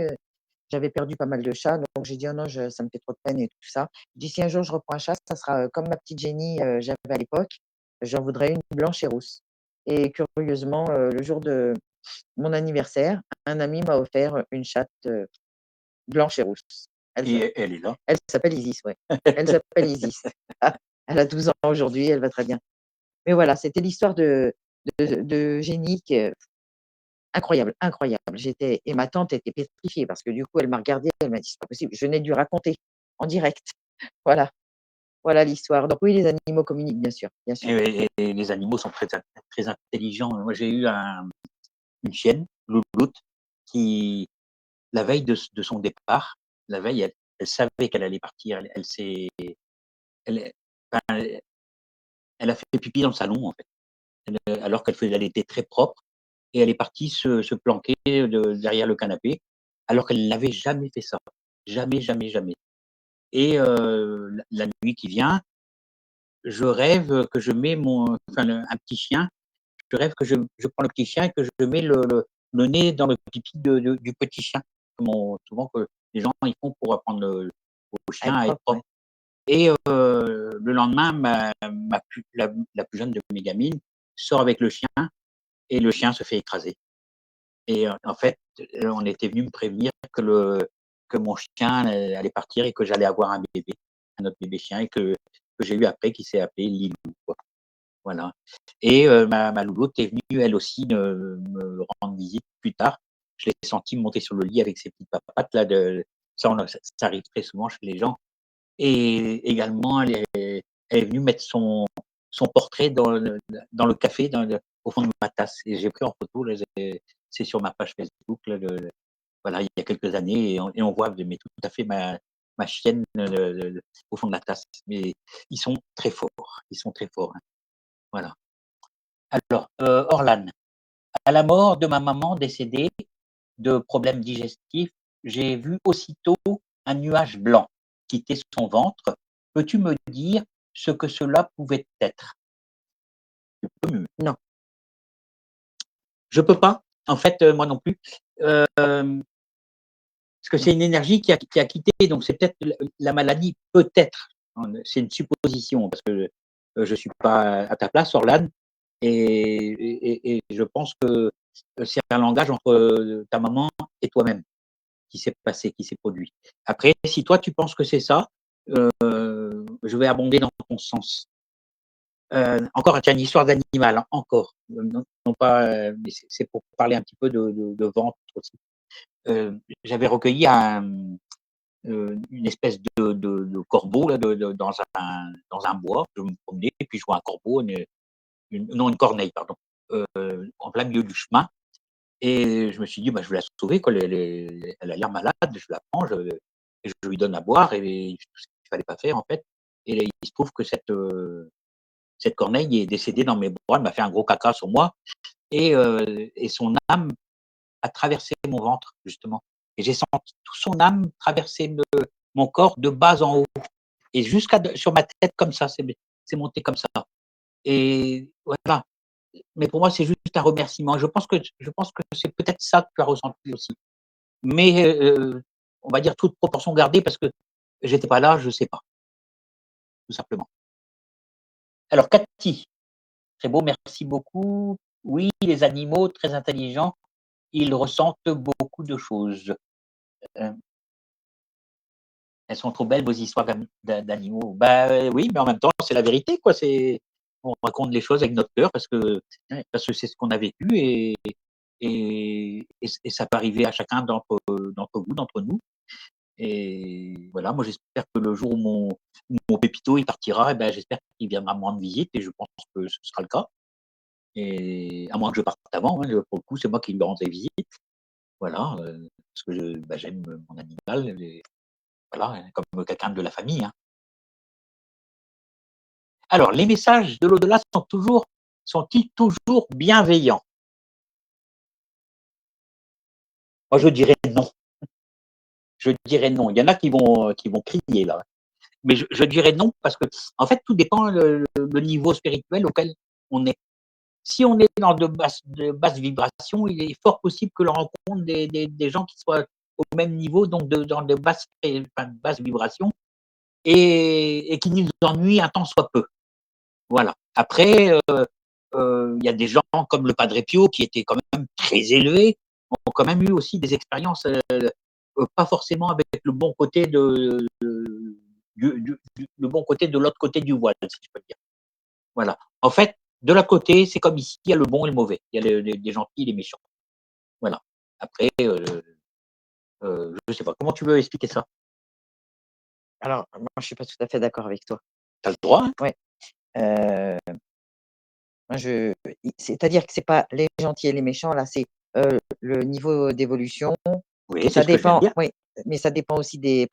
J'avais perdu pas mal de chats, donc j'ai dit, «Oh non, ça me fait trop de peine et tout ça.» Je dis, «Si un jour je reprends un chat, ça sera comme ma petite Jenny, j'avais à l'époque, j'en voudrais une blanche et rousse.» Et curieusement, le jour de mon anniversaire, un ami m'a offert une chatte blanche et rousse. Et elle est là. Elle s'appelle Isis, ouais. Elle s'appelle Isis. Ah, elle a 12 ans aujourd'hui, elle va très bien. Mais voilà, c'était l'histoire de Génie incroyable, incroyable. Et ma tante était pétrifiée parce que du coup, elle m'a regardée, elle m'a dit, c'est pas possible. Je venais de lui raconter en direct. Voilà, voilà l'histoire. Donc oui, les animaux communiquent, bien sûr, bien sûr. Et les animaux sont très intelligents. Moi, j'ai eu une chienne, Louloute, qui, la veille de son départ, la veille, elle savait qu'elle allait partir. Elle, enfin, elle a fait pipi dans le salon, en fait, alors elle était très propre, et elle est partie se planquer derrière le canapé, alors qu'elle n'avait jamais fait ça. Jamais, jamais, jamais. Et la nuit qui vient, je rêve que je mets un petit chien, je rêve que je prends le petit chien et que je mets le nez dans le pipi du petit chien, souvent que les gens ils font pour apprendre au chien à être propre. Et le lendemain, la plus jeune de mes gamines sort avec le chien et le chien se fait écraser. Et en fait, on était venu me prévenir que mon chien allait partir et que j'allais avoir un bébé, un autre bébé chien, et que j'ai eu après, qui s'est appelé Lilou, quoi. Voilà. Et ma louloute est venue elle aussi me rendre visite plus tard. Je l'ai sentie monter sur le lit avec ses petites papates là, ça arrive très souvent chez les gens. Et également, elle est venue mettre son portrait dans le café, au fond de ma tasse. Et j'ai pris en photo, là, c'est sur ma page Facebook, là, voilà, il y a quelques années, et on voit mais tout à fait ma chienne au fond de la tasse. Mais ils sont très forts, ils sont très forts, hein. Voilà. Alors, Orlan, à la mort de ma maman décédée de problèmes digestifs, j'ai vu aussitôt un nuage blanc quitter son ventre. Peux-tu me dire ce que cela pouvait être? Non. Je peux pas. En fait, moi non plus. Parce que c'est une énergie qui a quitté, donc c'est peut-être la maladie, peut-être. C'est une supposition, parce que je suis pas à ta place, Orlan, et je pense que c'est un langage entre ta maman et toi-même qui s'est passé, qui s'est produit. Après, si toi tu penses que c'est ça, je vais abonder dans ton sens. Encore, tiens, une histoire d'animal, hein, encore. Non pas, mais c'est pour parler un petit peu de ventre aussi. J'avais recueilli une espèce de corbeau là, dans un bois. Je me promenais, et puis je vois un corbeau, non, une corneille, pardon, en plein milieu du chemin. Et je me suis dit, bah, je vais la sauver, quoi. Elle a l'air malade, je la prends, et je lui donne à boire, et tout ce qu'il ne fallait pas faire, en fait. Et là, il se trouve que cette corneille est décédée dans mes bras, elle m'a fait un gros caca sur moi, et son âme a traversé mon ventre, justement. Et j'ai senti toute son âme traverser mon corps de bas en haut, et sur ma tête, comme ça, c'est monté comme ça. Et voilà. Mais pour moi, c'est juste un remerciement. Je pense que c'est peut-être ça que tu as ressenti aussi. Mais on va dire toute proportion gardée, parce que j'étais pas là, je sais pas, tout simplement. Alors, Cathy, très beau, merci beaucoup. Oui, les animaux, très intelligents, ils ressentent beaucoup de choses. Euh, Elles sont trop belles, vos histoires d'animaux. Bah oui, mais en même temps, c'est la vérité, quoi. On raconte les choses avec notre cœur, parce que c'est ce qu'on a vécu, et ça peut arriver à chacun d'entre vous, d'entre nous. Et voilà, moi j'espère que le jour où mon pépito il partira, j'espère qu'il viendra me rendre visite et je pense que ce sera le cas. Et à moins que je parte avant, hein, pour le coup, c'est moi qui lui rendrai visite. Voilà, parce que j'aime mon animal et voilà, comme quelqu'un de la famille, hein. Alors, les messages de l'au-delà sont-ils toujours bienveillants? Moi, je dirais non. Je dirais non. Il y en a qui vont crier là, mais je dirais non parce que en fait, tout dépend le niveau spirituel auquel on est. Si on est dans de basses vibrations, il est fort possible que l'on rencontre des gens qui soient au même niveau, donc dans de basses vibrations et qui nous ennuient un tant soit peu. Voilà. Après, il y a des gens comme le Padre Pio qui étaient quand même très élevés, ont quand même eu aussi des expériences, pas forcément avec le bon côté le bon côté de l'autre côté du voile, si je peux dire. Voilà. En fait, de la côté, c'est comme ici, il y a le bon et le mauvais. Il y a les gentils et les méchants. Voilà. Après, je sais pas. Comment tu veux expliquer ça? Alors, moi, je suis pas tout à fait d'accord avec toi. Tu as le droit, hein? Ouais. Heu, moi, c'est-à-dire que c'est pas les gentils et les méchants, là, c'est, le niveau d'évolution. Oui, c'est Ça ce que je viens de dépend, dire. oui, mais ça dépend aussi des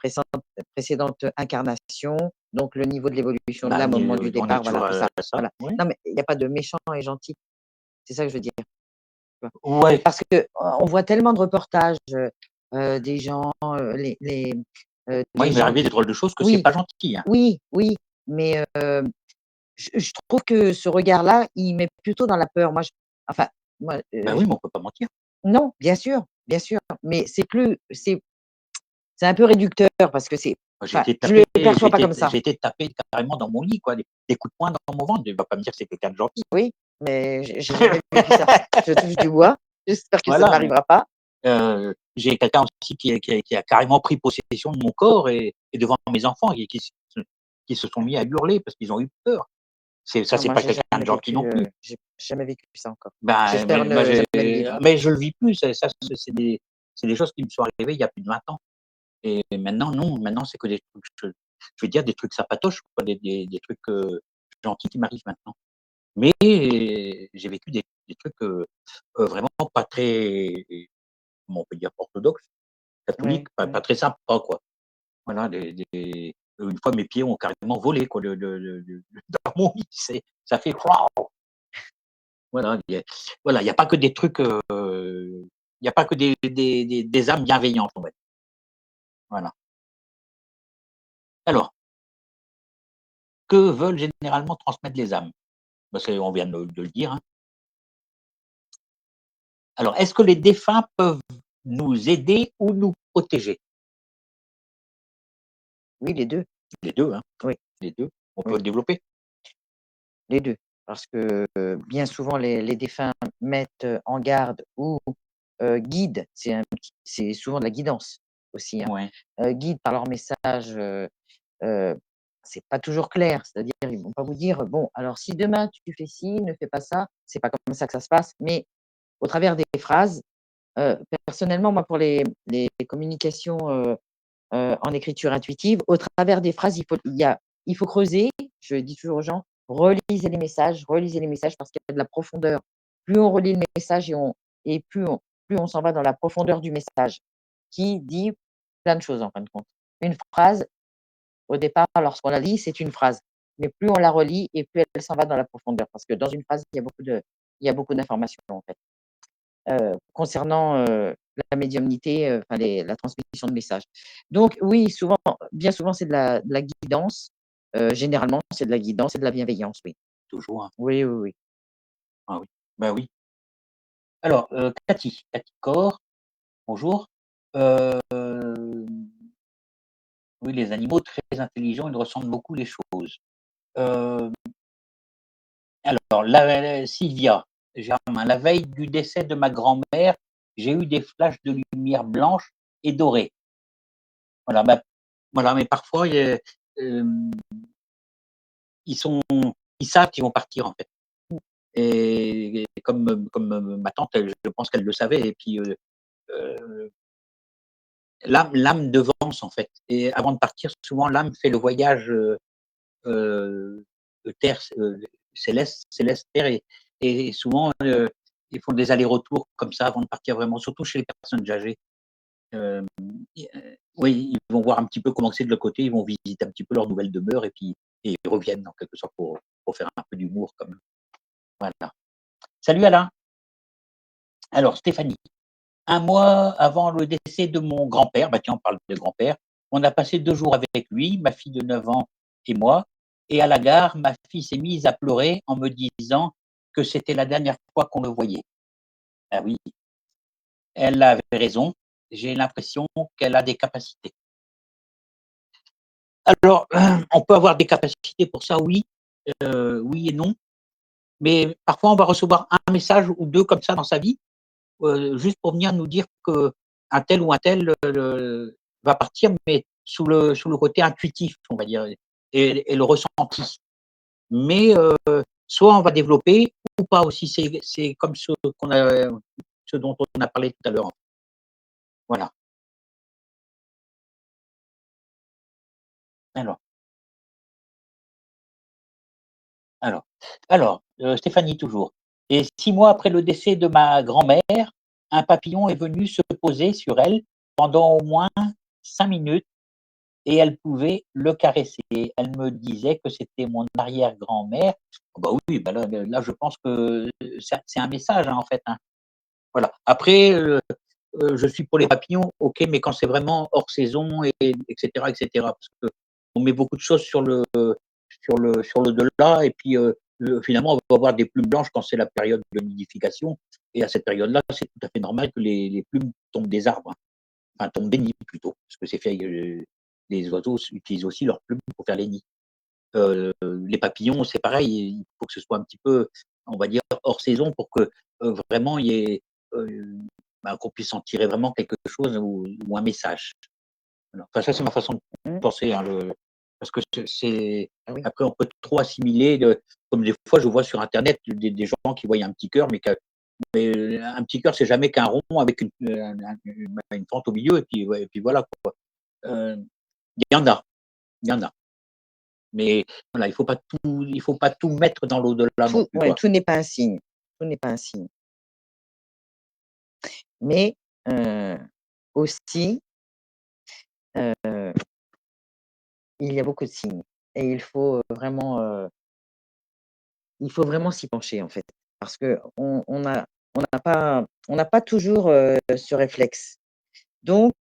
précédentes incarnations, donc le niveau de l'évolution de l'âme au moment du On est départ, voilà, toujours tout à ça. ça. Voilà. Oui. Non, mais il y a pas de méchants et gentils, c'est ça que je veux dire, tu vois? Ouais. Parce que on voit tellement de reportages, des gens, Moi, les il m'est gens arrivé des qui drôles de choses que c'est oui, pas gentil, hein. oui, oui, mais je trouve que ce regard-là, il met plutôt dans la peur. Moi, enfin, moi, Ben oui, mais on peut pas mentir. non, bien sûr, mais c'est un peu réducteur parce que Moi, j'ai enfin, été je tapé, le perçois pas comme ça. j'ai été tapé carrément dans mon lit, quoi, des coups de poing dans mon ventre. Tu vas pas me dire que c'est quelqu'un de gentil. Oui, mais j'ai jamais vécu ça. Je touche du bois, j'espère que ça ne Voilà, mais m'arrivera pas. j'ai quelqu'un aussi qui a carrément pris possession de mon corps et devant mes enfants et qui se sont mis à hurler parce qu'ils ont eu peur. Ça, Non, c'est moi, pas quelqu'un de gentil non plus. j'ai jamais vécu ça encore. Ben, J'espère moi, ne jamais le vivre. mais je le vis plus. C'est des choses qui me sont arrivées il y a plus de 20 ans. Et maintenant, non, maintenant, c'est que des trucs, je veux dire, des trucs sympatoches, quoi, des trucs gentils qui m'arrivent maintenant. Mais j'ai vécu des trucs vraiment pas très, comment on peut dire, orthodoxes, catholiques, Ouais, pas ouais. très sympas, quoi. Voilà, une fois, mes pieds ont carrément volé, quoi, dans mon lit. Ça fait waouh. Voilà, il y a pas que des trucs, il y a pas que des âmes bienveillantes, on va dire. Voilà. Alors, que veulent généralement transmettre les âmes? Parce qu'on vient de le dire, hein. Alors, est-ce que les défunts peuvent nous aider ou nous protéger? Oui, les 2. Les 2, hein, Oui, les 2. On peut oui, le développer? les 2. Parce que, bien souvent les défunts mettent, en garde ou, guident, c'est souvent de la guidance aussi, hein. Ouais. Guident par leur message, heu, c'est pas toujours clair. C'est-à-dire, ils vont pas vous dire: «Bon, alors si demain tu fais ci, ne fais pas ça», c'est pas comme ça que ça se passe, mais au travers des phrases, personnellement, moi, pour les communications, en écriture intuitive, au travers des phrases, il faut creuser. Je dis toujours aux gens: relisez les messages parce qu'il y a de la profondeur. Plus on relit le message et plus on s'en va dans la profondeur du message, qui dit plein de choses en fin de compte. Une phrase, au départ, lorsqu'on la lit, c'est une phrase, mais plus on la relit et plus elle s'en va dans la profondeur parce que dans une phrase, il y a beaucoup d'informations, en fait. Concernant, la médiumnité, enfin la transmission de messages. Donc oui, bien souvent, c'est de la guidance, généralement, c'est de la guidance et de la bienveillance, oui. Toujours, hein. Oui, oui, oui. Ah oui. Bah oui. Alors, Cathy Corr, bonjour. Heu, oui, les animaux très intelligents, ils ressentent beaucoup les choses. Heu, alors Sylvia Germain, la veille du décès de ma grand-mère, j'ai eu des flashs de lumière blanche et dorée. Voilà, voilà, mais parfois, hem, ils sont ils savent qu'ils vont partir, en fait. Et comme ma tante, je pense qu'elle le savait et puis, heu, l'âme devance, en fait. Et avant de partir, souvent, l'âme fait le voyage terre, céleste, terre, et souvent, ils font des allers-retours comme ça avant de partir vraiment, surtout chez les personnes âgées. Oui, ils vont voir un petit peu comment c'est de l'autre côté, ils vont visiter un petit peu leur nouvelle demeure et puis ils reviennent en quelque sorte pour faire un peu d'humour comme voilà. Salut Alain. Alors Stéphanie, un mois avant le décès de mon grand-père, bah tiens, on parle de grand-père, on a passé 2 jours avec lui, ma fille de 9 ans et moi, et à la gare, ma fille s'est mise à pleurer en me disant que c'était la dernière fois qu'on le voyait. Ah oui, elle avait raison, j'ai l'impression qu'elle a des capacités. Alors, on peut avoir des capacités pour ça, oui, oui et non, mais parfois on va recevoir un message ou 2 comme ça dans sa vie, juste pour venir nous dire qu'un tel ou un tel, va partir, mais sous le côté intuitif, on va dire, et le ressenti. Mais, soit on va développer ou pas aussi, c'est comme ce dont on a parlé tout à l'heure. Voilà. Alors alors Stéphanie toujours. Et 6 mois après le décès de ma grand-mère, un papillon est venu se poser sur elle pendant au moins 5 minutes et elle pouvait le caresser. Elle me disait que c'était mon arrière-grand-mère. Bah oui, bah là je pense que c'est un message, hein, en fait, hein. Voilà. Après, je suis pour les papillons, OK, mais quand c'est vraiment hors saison et cetera parce qu'on met beaucoup de choses sur le delà et puis, finalement, on va avoir des plumes blanches quand c'est la période de nidification et à cette période-là, c'est tout à fait normal que les plumes tombent des arbres, hein. Enfin, tombent des nids plutôt, parce que c'est fait, les oiseaux utilisent aussi leurs plumes pour faire les nids. Les papillons, c'est pareil, il faut que ce soit un petit peu, on va dire, hors saison pour que, vraiment il y ait, heu, bah, qu'on puisse en tirer vraiment quelque chose ou un message. Voilà. Enfin, ça, c'est ma façon de Mmh. penser, hein, parce que c'est Ah oui. après on peut trop assimiler comme des fois je vois sur internet des gens qui voient un petit cœur, mais un petit cœur, c'est jamais qu'un rond avec une fente au milieu et puis ouais, et puis voilà quoi. Heu, il y en a, il y en a. Mais voilà, il faut pas tout mettre dans l'au-delà non plus, Ouais, quoi. tout n'est pas un signe. Tout n'est pas un signe. Mais, heu, aussi, heu, il y a beaucoup de signes et il faut vraiment s'y pencher, en fait. Parce qu'on n'a pas toujours, ce réflexe. Donc,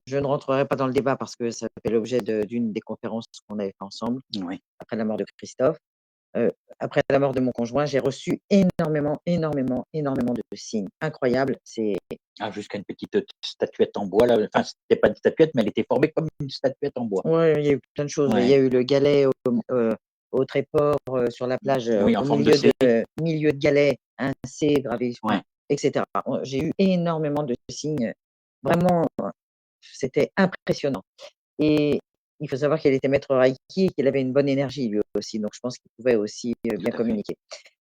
je ne rentrerai pas dans le débat parce que ça fait l'objet d'une des conférences qu'on avait fait ensemble, Oui. après la mort de Christophe. Après la mort de mon conjoint, j'ai reçu énormément, énormément, énormément de signes incroyables. C'est Ah, jusqu'à une petite, statuette en bois là, enfin, c'était pas une statuette, mais elle était formée comme une statuette en bois. Ouais, il y a eu plein de choses. Il y Ouais. a eu le galet au tréport, sur la plage, Oui, en au forme de milieu C. de galet, un C gravé, enfin, Ouais. et cetera. J'ai eu énormément de signes, vraiment, c'était impressionnant et il faut savoir qu'il était maître reiki et qu'il avait une bonne énergie lui aussi, donc je pense qu'il pouvait aussi, Tout bien à fait. communiquer.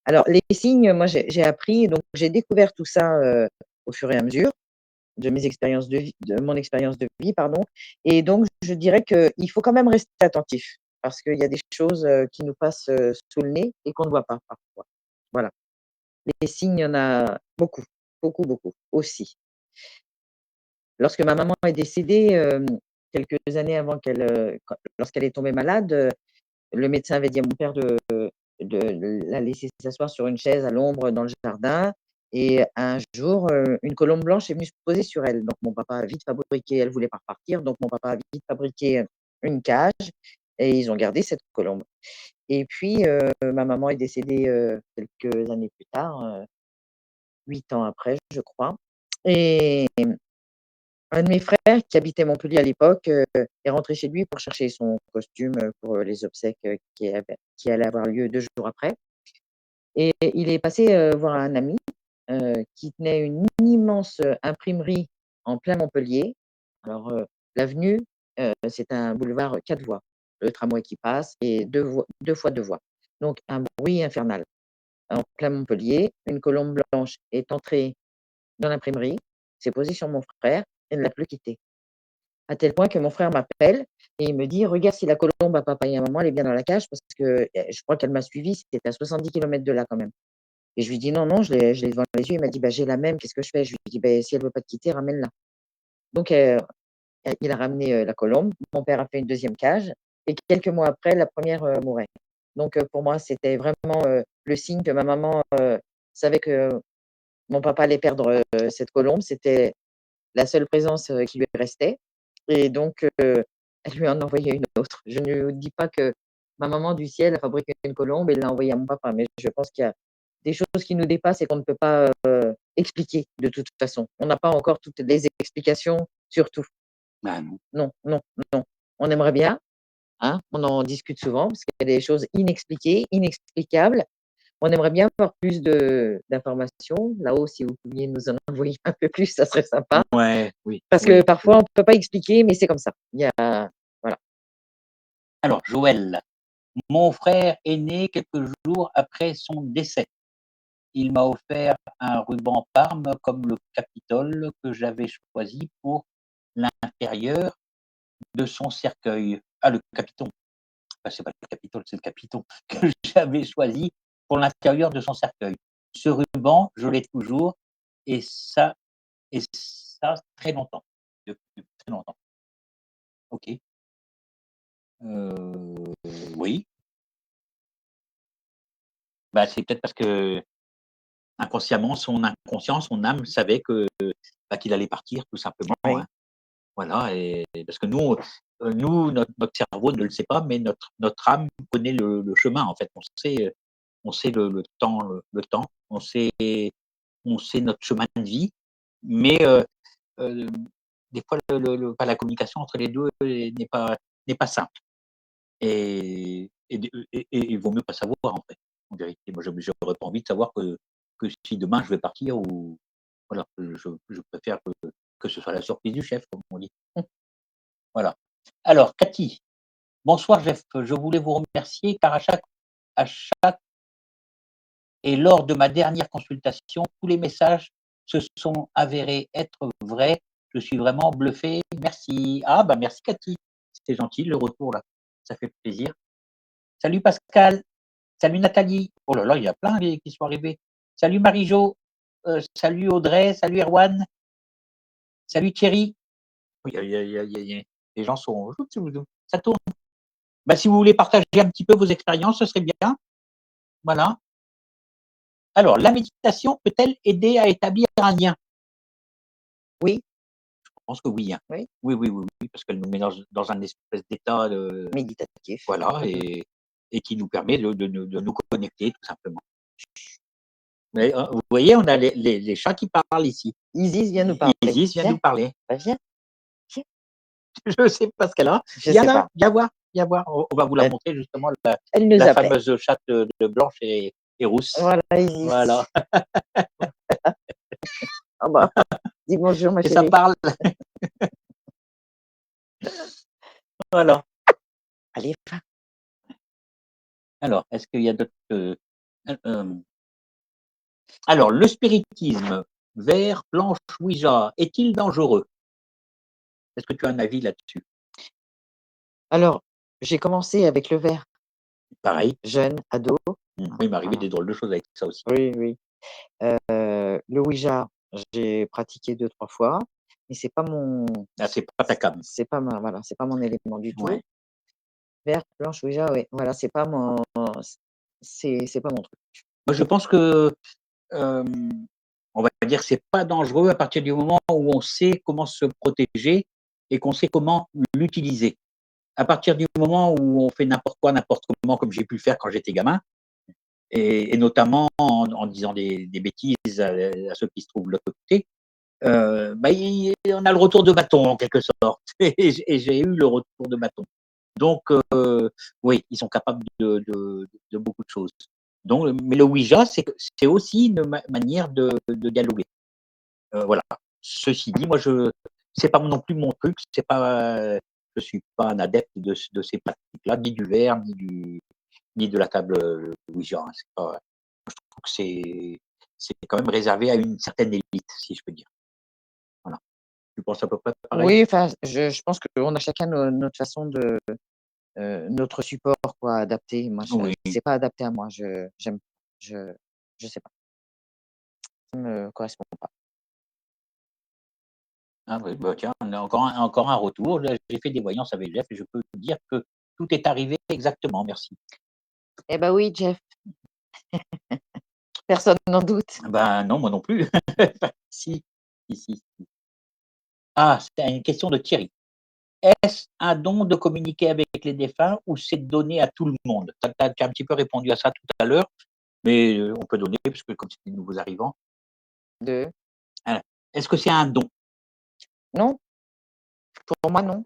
Alors les signes, moi j'ai appris, donc j'ai découvert tout ça, au fur et à mesure de mon expérience de vie, pardon, et donc je dirais qu'il faut quand même rester attentif parce qu'il y a des choses, qui nous passent, sous le nez et qu'on ne voit pas parfois. Voilà. Les signes, il y en a beaucoup, beaucoup, beaucoup aussi. Lorsque ma maman est décédée, quelques années avant lorsqu'elle est tombée malade, le médecin avait dit à mon père de la laisser s'asseoir sur une chaise à l'ombre dans le jardin et un jour, une colombe blanche est venue se poser sur elle. Donc mon papa a vite fabriqué, elle voulait pas repartir, donc mon papa a vite fabriqué une cage et ils ont gardé cette colombe et puis, ma maman est décédée, quelques années plus tard, 8 ans après, je crois, et un de mes frères qui habitait Montpellier à l'époque, est rentré chez lui pour chercher son costume, pour, les obsèques, qui allaient avoir lieu 2 jours après et il est passé, voir un ami, qui tenait une immense, imprimerie en plein Montpellier. Alors, l'avenue, c'est un boulevard, 4 voies. Le tramway qui passe et 2 fois 2 voies. Donc un bruit infernal. En plein Montpellier, une colombe blanche est entrée dans l'imprimerie, s'est posée sur mon frère Elle ne l'a plus quitté. À tel point que mon frère m'appelle et il me dit: «Regarde si la colombe à papa et à maman, elle est bien dans la cage» parce que, je crois qu'elle m'a suivi, c'était à 70 kilomètres de là quand même. Et je lui dis: «Non, non, je l'ai devant les yeux». Il m'a dit: «Bah, j'ai la même, qu'est-ce que je fais?» Je lui dis: «Beh, si elle veut pas te quitter, ramène-la». Donc il a ramené, la colombe. Mon père a fait une deuxième cage et quelques mois après, la première re mourait. Donc pour moi, c'était vraiment, le signe que ma maman, savait que mon papa allait perdre, cette colombe. C'était la seule présence, qui lui restait et donc elle lui en a envoyé une autre. Je ne dis pas que ma maman du ciel a fabriqué une colombe et l'a envoyée à mon papa, mais je pense qu'il y a des choses qui nous dépassent et qu'on ne peut pas, expliquer de toute façon. On n'a pas encore toutes les explications sur tout. Bah, non. Non, non, non. On aimerait bien, hein, on en discute souvent parce qu'il y a des choses inexpliquées, inexplicables. On aimerait bien avoir plus d'informations. Là-haut, si vous pouviez nous en envoyer un peu plus, ça serait sympa. Ouais, oui, Parce que oui, parfois, oui. on ne peut pas expliquer, mais c'est comme ça. Il y a voilà. Alors, Joël, mon frère est né quelques jours après son décès. Il m'a offert un ruban Parme comme le Capitole que j'avais choisi pour l'intérieur de son cercueil. Ah, le Capiton. C'est pas le Capitole, c'est le Capiton que j'avais choisi pour l'intérieur de son cercueil. Ce ruban, je l'ai toujours et ça très longtemps, depuis très longtemps. OK. Oui. Bah, c'est peut-être parce que inconsciemment, son inconscient, son âme savait que, bah, qu'il allait partir tout simplement, Oui, hein. Voilà et parce que nous, notre cerveau ne le sait pas, mais notre âme connaît le chemin en fait. On sait le temps, on sait notre chemin de vie, mais heu, des fois bah, la communication entre les 2 n'est pas simple et il vaut mieux pas savoir en fait, en vérité. Moi, j'aurais pas envie de savoir que si demain je vais partir ou voilà, je préfère que ce soit la surprise du chef, comme on dit. Voilà. Alors Cathy: «Bonsoir Jeff, je voulais vous remercier car à chaque et lors de ma dernière consultation, tous les messages se sont avérés être vrais. Je suis vraiment bluffé. Merci». Ah bah merci Cathy, c'était gentil le retour là, ça fait plaisir. Salut Pascal, salut Nathalie. Oh là là, il y a plein qui sont arrivés. Salut Marie-Jo, salut Audrey, salut Erwan, salut Thierry. Oui, les gens sont ça tourne. Bah, si vous voulez partager un petit peu vos expériences, ce serait bien. Voilà. Alors, la méditation peut-elle aider à établir un lien? oui, Je pense que oui, hein. oui, Oui, oui, oui, oui, parce qu'elle nous met dans un espèce d'état de méditatif. voilà et qui nous permet de nous connecter tout simplement. Mais, vous voyez, on a les chats qui parlent ici. Isis vient nous parler. Isis vient Viens, nous parler. bah, viens, viens. Je sais pas ce qu'elle a. Je sais pas. Viens voir. On va vous la Elle montrer justement elle nous la appelle. fameuse chatte, blanche et rousse. Voilà Isis. Voilà Ah bah, dis bonjour ma et ça chérie. parle. Voilà. Allez, va. Alors, est-ce qu'il y a d'autres, hem alors le spiritisme, vert, planche, Ouija, est-il dangereux? Est-ce que tu as un avis là-dessus? Alors, j'ai commencé avec le verre, Pareil. jeune, ado. Il m'est arrivé Voilà. des drôles de choses avec ça aussi. Oui, oui. Le Ouija, j'ai pratiqué 2 3 fois, mais c'est pas mon Ah, c'est pas ta came. c'est pas ma voilà, c'est pas mon élément du tout. Ouais. Vert, blanche, Ouija, oui, voilà, c'est pas mon c'est pas mon truc. Moi, je pense que, hem, on va dire que c'est pas dangereux à partir du moment où on sait comment se protéger et qu'on sait comment l'utiliser. À partir du moment où on fait n'importe quoi, n'importe comment, comme j'ai pu le faire quand j'étais gamin et notamment en disant des bêtises à ceux qui se trouvent de l'autre côté, bah, on a le retour de bâton en quelque sorte et j'ai eu le retour de bâton. Donc oui, ils sont capables de beaucoup de choses. Donc mais le Ouija, c'est aussi une manière de dialoguer. Voilà. Ceci dit, moi c'est pas non plus mon truc, c'est pas, je suis pas un adepte de ces pratiques-là, ni du verre, ni de la table, Ouija, hein. C'est pas je trouve que c'est quand même réservé à une certaine élite, si je peux dire. Voilà. Tu penses à peu près pareil? Oui, enfin, je pense qu'on a chacun notre façon de notre support quoi, adapté. Moi, Oui. c'est pas adapté à moi. J'aime, je, je sais pas, ça me correspond pas. Ah oui, bah tiens, on a encore un retour. Là, j'ai fait des voyances avec Jeff et je peux te dire que tout est arrivé exactement, merci. Eh ben oui, Jeff, personne n'en doute. Ben non, moi non plus. Si, si. Ah, c'est une question de Thierry. Est-ce un don de communiquer avec les défunts ou c'est donné à tout le monde? Tu as un petit peu répondu à ça tout à l'heure, mais on peut donner puisque comme c'est des nouveaux arrivants. De Voilà. Est-ce que c'est un don non, pour moi non.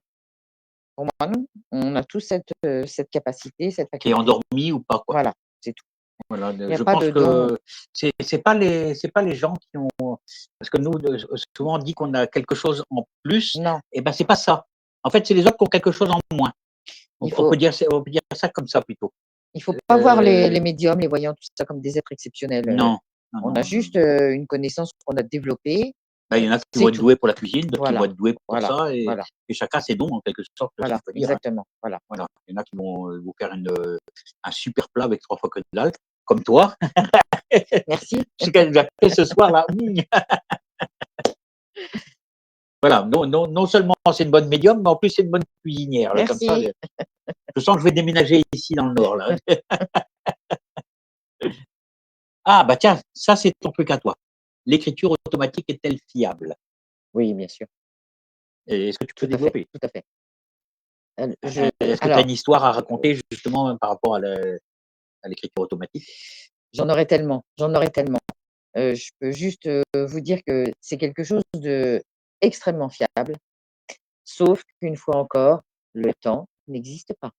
Pour moi non. On a tous cette capacité, cette qui est faculté. endormi ou pas, quoi? Voilà, c'est tout. Voilà, Il n'y a je pas pense de don. que c'est pas les gens qui ont parce que nous, souvent on dit qu'on a quelque chose en plus Non, et ben, c'est pas ça. En fait, c'est les autres qui ont quelque chose en moins. il faut On peut dire ça comme ça plutôt. il faut pas voir les Heu, médiums, les voyants, tout ça comme des êtres exceptionnels. non, non, On non, a juste, une connaissance qu'on a développée, bah, il y en a qui vont c'est être tout. doués pour la cuisine, d'autres qui vont Voilà, être doués pour voilà, ça voilà, et chacun ses dons en quelque sorte, si voilà, je peux dire, hein. exactement, voilà. Voilà. Il y en a qui vont, vous faire un super plat avec 3 fois que dalle, comme toi. Merci, Ce qu'elle nous a fait ce soir là, voilà, non seulement c'est une bonne médium, mais en plus c'est une bonne cuisinière, là, comme ça, merci. je sens que je vais déménager ici dans le nord, là. Ah bah tiens, ça c'est ton truc à toi. L'écriture automatique est-elle fiable? Oui, bien sûr, Et est-ce que tu peux tout à fait, développer? tout à fait. Je Est-ce que tu as alors, une histoire à raconter justement par rapport à l'écriture automatique? j'en aurais tellement, j'en aurais tellement. Je peux juste, vous dire que c'est quelque chose d'extrêmement fiable, sauf qu'une fois encore, le temps n'existe pas.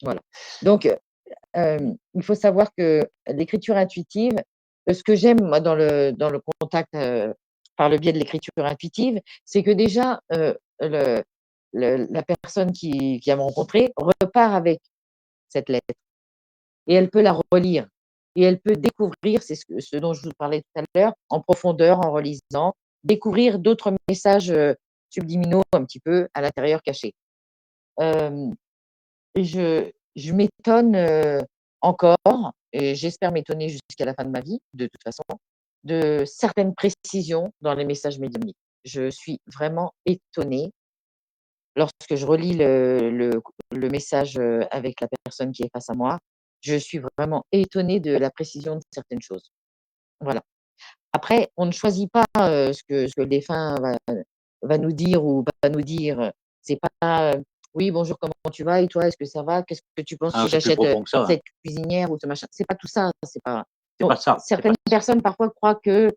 Voilà. Donc, il faut savoir que l'écriture intuitive, ce que j'aime moi dans le contact, par le biais de l'écriture intuitive, c'est que déjà, la personne qui va me rencontrer repart avec cette lettre et elle peut la relire et elle peut découvrir, c'est ce dont je vous parlais tout à l'heure, en profondeur, en relisant, découvrir d'autres messages, subliminaux un petit peu à l'intérieur cachés. Hem Et je m'étonne, encore et j'espère m'étonner jusqu'à la fin de ma vie, de toute façon, de certaines précisions dans les messages médiumniques. Je suis vraiment étonnée lorsque je relis le message, avec la personne qui est face à moi. Je suis vraiment étonnée de la précision de certaines choses. Voilà. Après, on ne choisit pas, ce que le défunt va nous dire ou va nous dire. C'est pas, «Oui, bonjour, comment tu vas et toi, est-ce que ça va? Qu'est-ce que tu penses Ah, si c'est plus j'achète, profond que ça, hein. cette cuisinière ou ce machin?» C'est pas tout ça, c'est pas C'est donc pas ça, c'est pas certaines ça. personnes parfois croient que,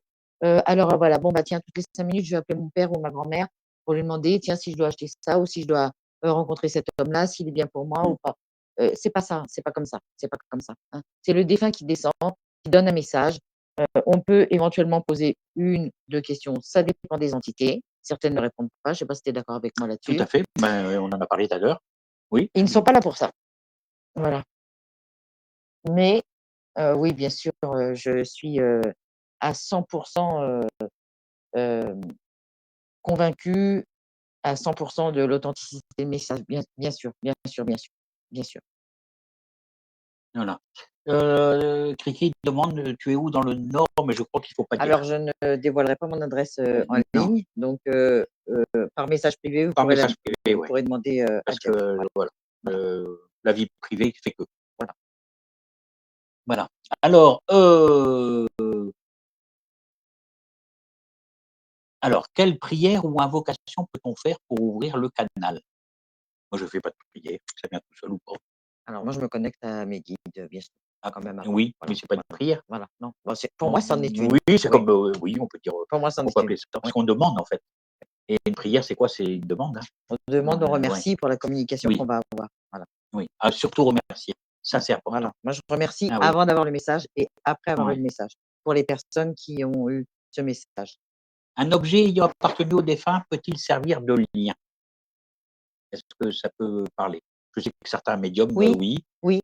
alors, voilà, bon, bah, tiens, toutes les 5 minutes, je vais appeler mon père ou ma grand-mère pour lui demander, tiens, si je dois acheter ça ou si je dois, rencontrer cet homme-là, s'il est bien pour moi ou pas. C'est pas ça, c'est pas comme ça, c'est pas comme ça, hein. C'est le défunt qui descend, qui donne un message. On peut éventuellement poser 1, 2 questions, ça dépend des entités. Certaines ne répondent pas, je ne sais pas si tu es d'accord avec moi Tout à là-dessus. fait, ben, on en a parlé tout à l'heure. Oui, Ils ne sont pas là pour ça, voilà. Mais oui, bien sûr, je suis, à 100 hem, convaincue, à 100 de l'authenticité des messages, bien sûr, bien sûr, bien sûr, bien sûr. voilà. Cricri demande, «Tu es où dans le Nord?» mais je crois qu'il faut pas Alors dire. je ne dévoilerai pas mon adresse, en Non, ligne, donc par message privé, par message privé, vous ouais, pourrez demander, à parce Jeff. que Voilà, voilà, voilà, la vie privée fait que. voilà. Voilà. Alors, quelle prière ou invocation peut-on faire pour ouvrir le canal? Moi, je fais pas de prière, ça vient tout seul ou pas. Alors moi, je me connecte à mes guides, bien sûr, Ah, quand même avant. oui, mais Voilà, c'est pas une voilà, prière. voilà. Non, bon, c'est pour moi, c'en est une. Oui, c'est Oui, comme, oui, on peut dire, pour moi, c'en on est peut une. appeler ça Oui. parce qu'on demande, en fait et une prière, c'est quoi? C'est une demande, hein? On demande, on Ouais, remercie pour la communication oui, qu'on va avoir. Voilà, oui. Ah, surtout remercier, ça, c'est important. voilà. Moi, je remercie Ah oui, avant d'avoir le message et après avoir eu ouais. le message, pour les personnes qui ont eu ce message. Un objet ayant appartenu au défunt peut-il servir de lien? Est-ce que ça peut parler? Je sais que certains médiums, Oui, oui. oui.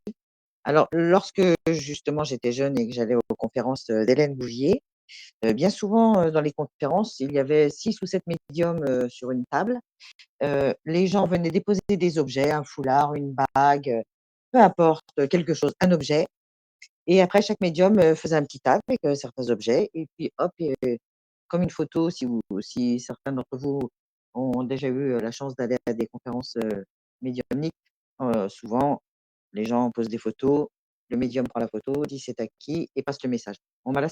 Alors lorsque justement j'étais jeune et que j'allais aux conférences, d'Hélène Bouvier, Bien souvent, dans les conférences, il y avait 6 ou 7 médiums, sur une table. Les gens venaient déposer des objets, un foulard, une bague, peu importe, quelque chose, un objet. Et après, chaque médium, faisait un petit tas avec, certains objets et puis hop et comme une photo, si certains d'entre vous ont déjà eu, la chance d'aller à des conférences, médiumniques, souvent les gens posent des photos, le médium prend la photo, dit: «C'est à qui?» et passe le message. Bon, bah, là,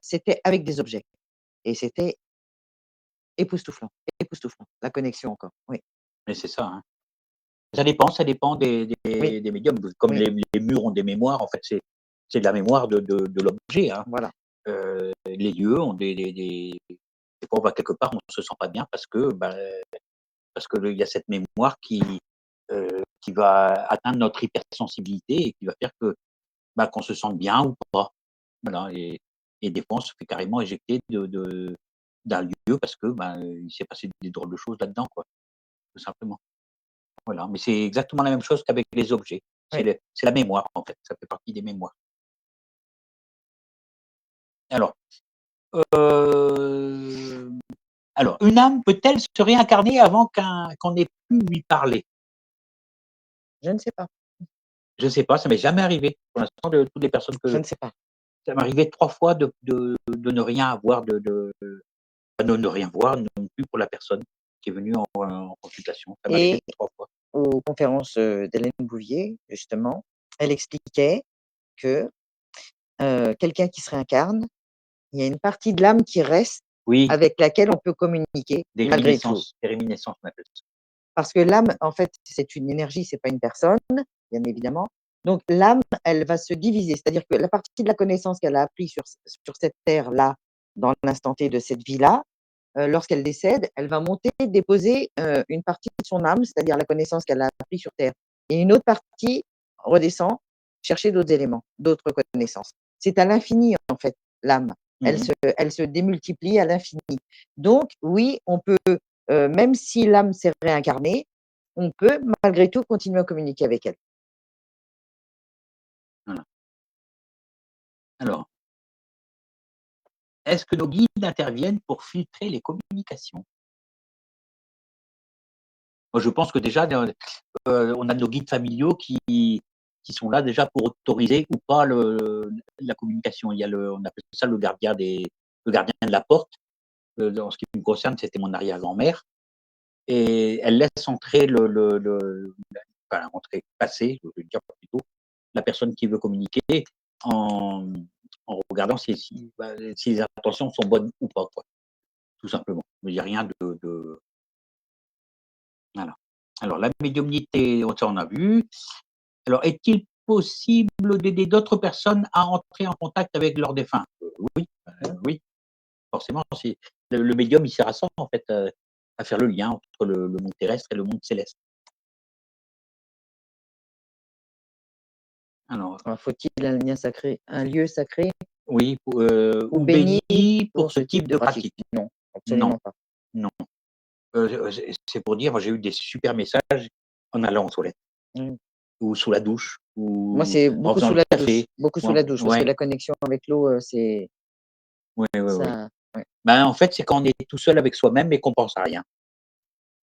c'était avec des objets et c'était époustouflant, époustouflant, la connexion encore. Oui, Mais c'est ça, hein. Ça dépend oui, des médiums. Comme oui, les murs ont des mémoires, en fait, c'est de la mémoire de l'objet, hein. voilà. Les lieux ont des fois, on va quelque part, on se sent pas bien parce que il y a cette mémoire qui va atteindre notre hypersensibilité et qui va faire que, qu'on se sente bien ou pas. Voilà et des fois, on se fait carrément éjecter d'un lieu parce que, il s'est passé des drôles de choses là-dedans, quoi, tout simplement. Voilà, mais c'est exactement la même chose qu'avec les objets. Oui. C'est la mémoire, en fait, ça fait partie des mémoires. Alors, heu, alors, une âme peut-elle se réincarner avant qu'on ait pu lui parler? Je ne sais pas, Je ne sais pas, ça m'est jamais arrivé. Pour l'instant, de toutes les personnes je que ne sais pas. ça m'est arrivé 3 fois de ne rien avoir, de ne rien voir non plus pour la personne qui est venue en consultation. Ça m'est arrivé Et 3 fois. aux conférences, d'Hélène Bouvier, justement, elle expliquait que, quelqu'un qui se réincarne, il y a une partie de l'âme qui reste Oui, avec laquelle on peut communiquer malgré tout. des réminiscences, on appelle ça. Parce que l'âme, en fait, c'est une énergie, c'est pas une personne, bien évidemment. Donc l'âme, elle va se diviser, c'est-à-dire que la partie de la connaissance qu'elle a appris sur cette terre-là, dans l'instant T de cette vie-là, lorsqu'elle décède, elle va monter, déposer, une partie de son âme, c'est-à-dire la connaissance qu'elle a appris sur terre et une autre partie redescend chercher d'autres éléments, d'autres connaissances. C'est à l'infini, en fait, l'âme. Elle Mmh. se elle se démultiplie à l'infini. Donc oui, on peut, même si l'âme s'est réincarnée, on peut malgré tout continuer à communiquer avec elle. Voilà. Alors, est-ce que nos guides interviennent pour filtrer les communications? Moi, je pense que déjà, on a nos guides familiaux qui sont là déjà pour autoriser ou pas la communication. Il y a on appelle ça le gardien de la porte. En ce qui me concerne, c'était mon arrière-grand-mère et elle laisse entrer enfin entrer, passer, je veux dire plutôt, la personne qui veut communiquer en en regardant si les intentions sont bonnes ou pas, quoi, tout simplement. Mais il y a rien de voilà. Alors la médiumnité, ça on a vu. Alors est-il possible d'aider d'autres personnes à entrer en contact avec leurs défunts? Oui, oui, forcément, si le médium, il sert à ça en fait, à faire le lien entre le monde terrestre et le monde céleste. Alors Alors faut-il un lieu sacré oui, ou ou béni béni pour pour ce ce type type de de pratique? pratique. Non, Non, absolument pas. non, c'est pour dire, moi j'ai eu des super messages en allant aux toilettes Mmh. ou sous la douche Moi, ou c'est en beaucoup faisant sous le la douche, café beaucoup ou sous la douche parce que ouais, la connexion avec l'eau, c'est ouais, ouais, ouais. ça ouais. En fait, c'est quand on est tout seul avec soi-même et qu'on pense à rien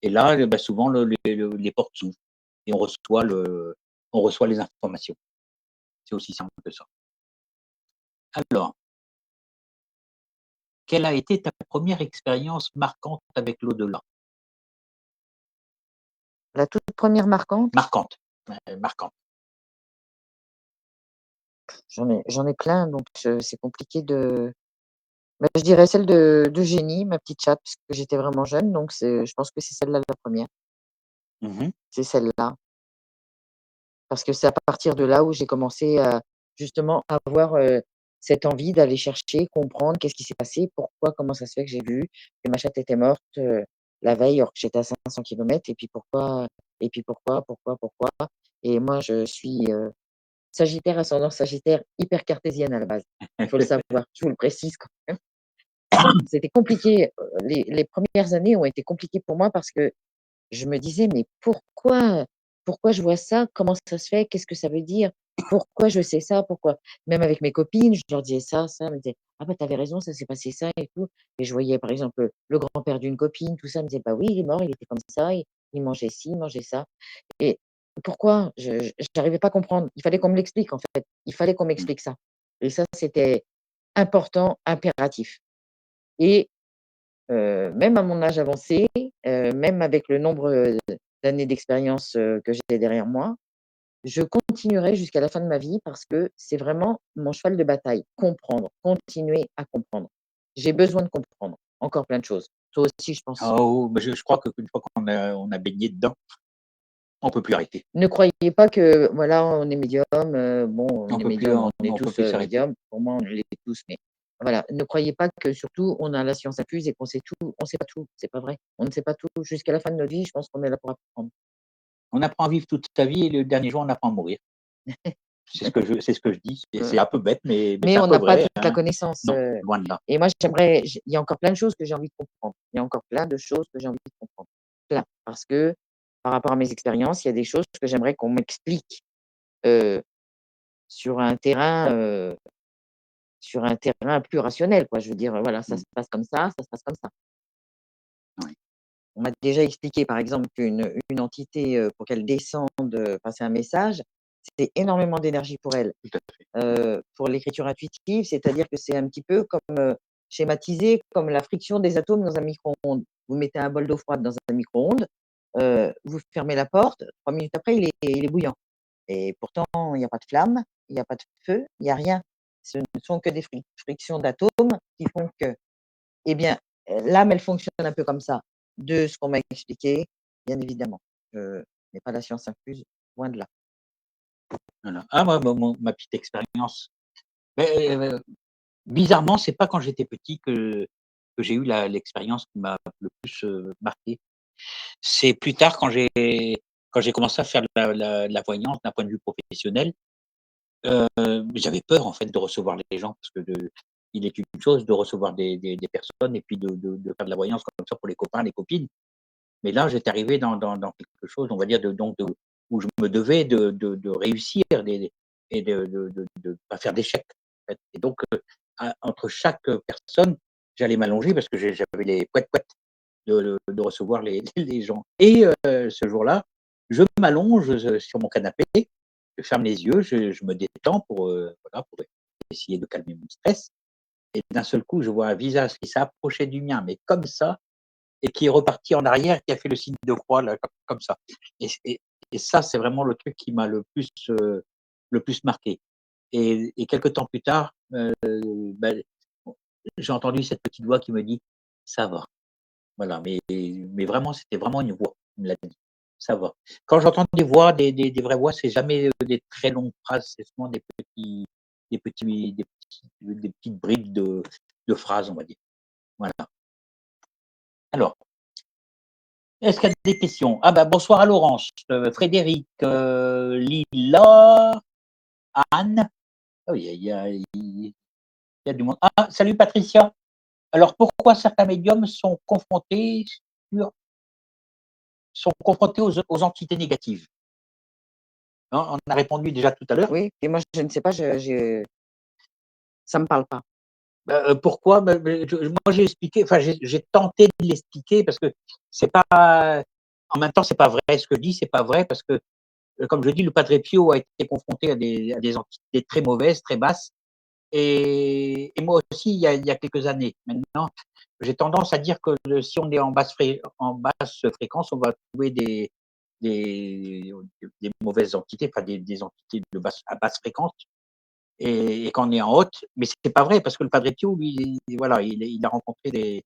et là, souvent les portes s'ouvrent et on reçoit les informations. C'est aussi simple que ça. Alors, quelle a été ta première expérience marquante avec l'au-delà? La toute première marquante, Marquante, marquante. j'en ai plein donc c'est compliqué de je dirais celle d'Eugénie, ma petite chatte, parce que j'étais vraiment jeune donc je pense que c'est celle-là la première. Mmh mh. C'est celle-là. Parce que c'est à partir de là où j'ai commencé à justement avoir, cette envie d'aller chercher, comprendre qu'est-ce qui s'est passé, pourquoi, comment ça se fait que j'ai vu que ma chatte était morte, la veille alors que j'étais à 500 kilomètres et puis pourquoi et moi je suis, Sagittaire, ascendant Sagittaire, hyper cartésienne à la base. Il faut le savoir, je vous le précise quand même. C'était compliqué, les 1res années ont été compliquées pour moi parce que je me disais: «Mais pourquoi je vois ça? Comment ça se fait? Qu'est-ce que ça veut dire?» pourquoi je sais ça, pourquoi même avec mes copines, je leur disais ça, elles me disaient: «Ah bah, tu avais raison, ça s'est passé ça et tout» et je voyais par exemple, le grand-père d'une copine, tout ça, elle me disait: «Bah oui, il est mort, il était comme ça, il mangeait ci, il mangeait ça» et pourquoi? Je j'arrivais pas à comprendre. Il fallait qu'on me l'explique en fait. Il fallait qu'on Mmh. m'explique ça et ça, c'était important, impératif et même à mon âge avancé, même avec le nombre, d'années d'expérience, que j'ai derrière moi, je continuerai jusqu'à la fin de ma vie parce que c'est vraiment mon cheval de bataille. Comprendre, continuer à comprendre. J'ai besoin de comprendre encore plein de choses. Toi aussi, je pense. Oh, bah, je crois qu'une fois qu'on a baigné dedans, on peut plus arrêter. Ne croyez pas que voilà, on est médium, bon, on est médium, on est On peut tous, plus s'arrêter. médiums. Pour moi, on l'est tous, mais voilà, ne croyez pas que surtout on a la science infuse et qu'on sait tout. On sait pas tout, c'est pas vrai. On ne sait pas tout. Jusqu'à la fin de notre vie, je pense qu'on est là pour apprendre. On apprend à vivre toute sa vie et le dernier jour, on apprend à mourir. C'est ce que je dis. C'est Heu, un peu bête, mais mais c'est un on peu n'a pas vrai, toute la hein. connaissance, Non, loin de là. et moi il y a encore plein de choses que j'ai envie de comprendre. Il y a encore plein de choses que j'ai envie de comprendre. Plein, parce que par rapport à mes expériences, il y a des choses que j'aimerais qu'on m'explique, heu, sur un terrain, heu sur un terrain plus rationnel, quoi. Je veux dire, voilà, ça Mmh. se passe comme ça se passe comme ça. Ouais, On m'a déjà expliqué, par exemple, qu'une entité, pour qu'elle descende, passer un message, c'est énormément d'énergie pour elle. tout à fait. Pour l'écriture intuitive, c'est-à-dire que c'est un petit peu comme, schématisé comme la friction des atomes dans un micro-ondes. Vous mettez un bol d'eau froide dans un micro-ondes, vous fermez la porte, 3 minutes après, il est bouillant et pourtant, il y a pas de flamme, il y a pas de feu, il y a rien. Ce ne sont que des frictions d'atomes qui font que eh bien, l'âme, elle fonctionne un peu comme ça. De ce qu'on m'a expliqué, bien évidemment. Je n'ai pas la science infuse, loin de là. Voilà. Ah moi, ma petite expérience, mais, bizarrement, c'est pas quand j'étais petit que j'ai eu l'expérience qui m'a le plus, marqué. C'est plus tard quand j'ai commencé à faire de la voyance d'un point de vue professionnel, j'avais peur en fait de recevoir les gens parce que il est une chose de recevoir des personnes et puis de faire de la voyance comme ça pour les copains, les copines. Mais là, j'étais arrivé dans quelque chose, on va dire, où je me devais de réussir et de pas faire d'échecs, en fait. Et donc, entre chaque personne, j'allais m'allonger parce que j'avais les couettes de recevoir les les gens. Et ce jour-là, je m'allonge, sur mon canapé, je ferme les yeux, je me détends voilà, pour essayer de calmer mon stress et d'un seul coup, je vois un visage qui s'est approché du mien, mais comme ça, et qui est reparti en arrière, qui a fait le signe de croix là, comme ça. Et et ça, c'est vraiment le truc qui m'a le plus marqué. Et quelque temps plus tard, bah, j'ai entendu cette petite voix qui me dit: «Ça va». Voilà, mais vraiment, c'était vraiment une voix qui me l'a dit: «Ça va». Quand j'entends des voix, des vraies voix, c'est jamais, des très longues phrases, c'est souvent des petites bribes de phrases, on va dire. Voilà. Alors, est-ce qu'il y a des questions? Ah bah, bonsoir à Laurence, Frédéric, Lila, Anne. Ah oui, il y a du monde. Ah, salut Patricia. Alors pourquoi certains médiums sur sont confrontés aux entités négatives? Hein, on a répondu déjà tout à l'heure. Oui et moi, je ne sais pas, ça me parle pas. Bah, pourquoi? Bah, moi j'ai expliqué, enfin j'ai tenté de l'expliquer parce que c'est pas en même temps, c'est pas vrai ce que je dis, c'est pas vrai parce que, comme je dis, le Padre Pio a été confronté à des entités très mauvaises, très basses. Et moi aussi, il y a quelques années. Maintenant, j'ai tendance à dire que si on est en basse fréquence, on va trouver des, des mauvaises entités, enfin des entités à basse fréquence, et quand on est en haute, mais c'est pas vrai parce que le Padre Pio, lui, voilà, il a rencontré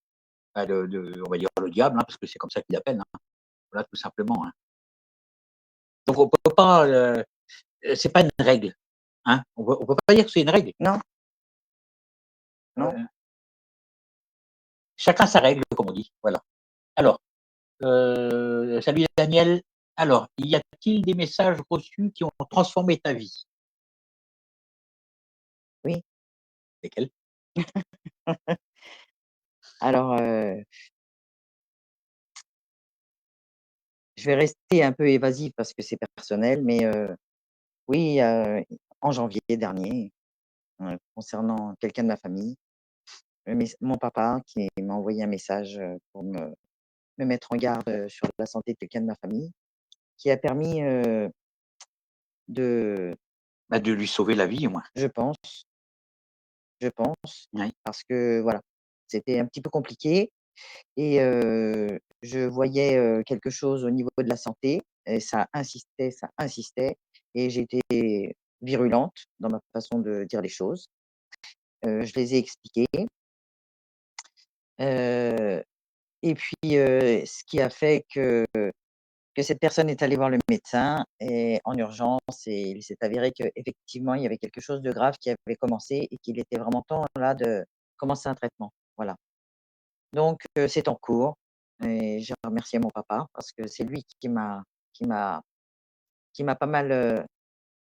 on va dire le diable, hein, parce que c'est comme ça qu'il l'appelle, hein, voilà, tout simplement. Hein. Donc on peut pas, c'est pas une règle, hein. On peut pas dire que c'est une règle. Non, non. Chacun sa règle, comme on dit. Voilà. Alors, salut Daniel. Alors, y a-t-il des messages reçus qui ont transformé ta vie? Oui. Lesquels? Alors, je vais rester un peu évasive parce que c'est personnel, mais, Oui, en janvier dernier, concernant quelqu'un de ma famille, mon papa qui m'a envoyé un message, pour me mettre en garde, sur la santé de quelqu'un de ma famille, qui a permis, de Bah, de lui sauver la vie au moins. je pense je pense, Oui. parce que voilà, c'était un petit peu compliqué et je voyais, quelque chose au niveau de la santé et ça insistait et j'étais virulente dans ma façon de dire les choses. Je les ai expliquées, heu et puis, ce qui a fait que cette personne est allée voir le médecin et en urgence et il s'est avéré qu'effectivement, il y avait quelque chose de grave qui avait commencé et qu'il était vraiment temps là de commencer un traitement. Voilà. Donc c'est en cours et j'ai remercié mon papa parce que c'est lui qui m'a qui m'a pas mal,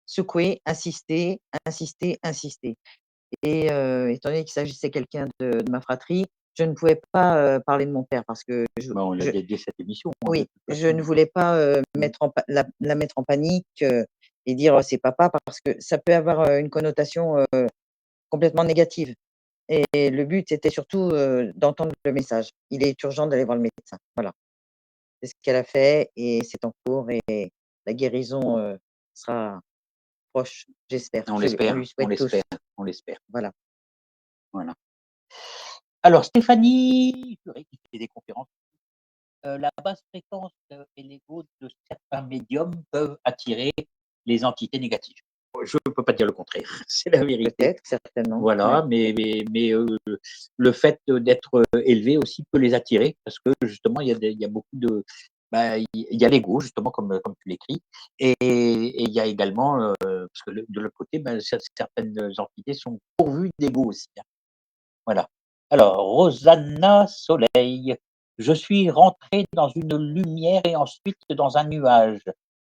secouée, insisté et étant donné qu'il s'agissait de quelqu'un de ma fratrie, je ne pouvais pas, parler de mon père parce que Bah, on l'a je dédié cette émission, hein, de oui, toute je façon. ne voulais pas, Mmh. mettre en pa la mettre en panique, et dire: «C'est papa» parce que ça peut avoir, une connotation, complètement négative et le but c'était surtout, d'entendre le message. Il est urgent d'aller voir le médecin. Voilà. C'est ce qu'elle a fait et c'est en cours et la guérison, sera proche, j'espère. On lui On souhaite tous. l'espère, on l'espère. Voilà. Voilà. Alors Stéphanie Furet qui fait des conférences, la basse fréquence, et l'ego de certains médiums peuvent attirer les entités négatives. Je ne peux pas dire le contraire, c'est la vérité. Peut-être, certainement, ouais. Voilà, mais le fait d'être, élevé aussi peut les attirer parce que justement il y a beaucoup de bah, il y a l'ego justement comme tu l'écris et il y a également, parce que de l'autre côté, bah, certaines entités sont pourvues d'ego aussi, hein. Voilà. Alors, Rosanna Soleil. Je suis rentrée dans une lumière et ensuite dans un nuage.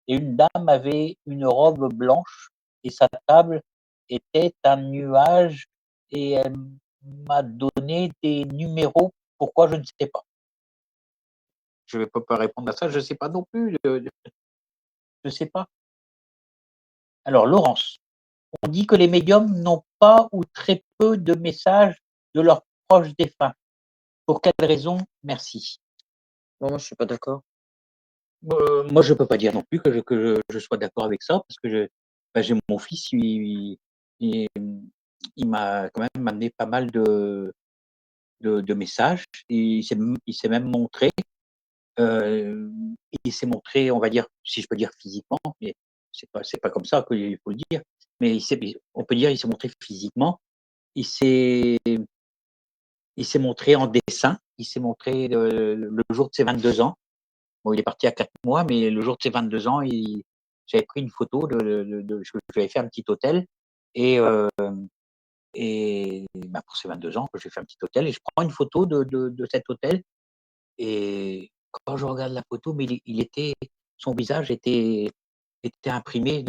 Et une dame avait une robe blanche et sa table était un nuage et elle m'a donné des numéros. Pourquoi je ne sais pas. Je ne peux pas répondre à ça, je ne sais pas non plus. Je ne sais pas. Alors, Laurence, on dit que les médiums n'ont pas ou très peu de messages de leurs proches défunts. Pour quelle raison? Merci. Bon, moi, je suis pas d'accord. Moi, je peux pas dire non plus que je sois d'accord avec ça parce que j'ai mon fils, il il m'a quand même amené pas mal de messages et il s'est même montré, heu, il s'est montré, on va dire, si je peux dire physiquement, mais c'est pas comme ça qu'il faut le dire, mais on peut dire il s'est montré physiquement. Il s'est il s'est montré en dessin, il s'est montré le jour de ses 22 ans. Bon, il est parti à 4 mois, mais le jour de ses 22 ans, j'avais pris une photo je lui avais fait un petit hôtel et bah, pour ses 22 ans, que j'ai fait un petit hôtel et je prends une photo de cet hôtel et quand je regarde la photo, mais son visage était imprimé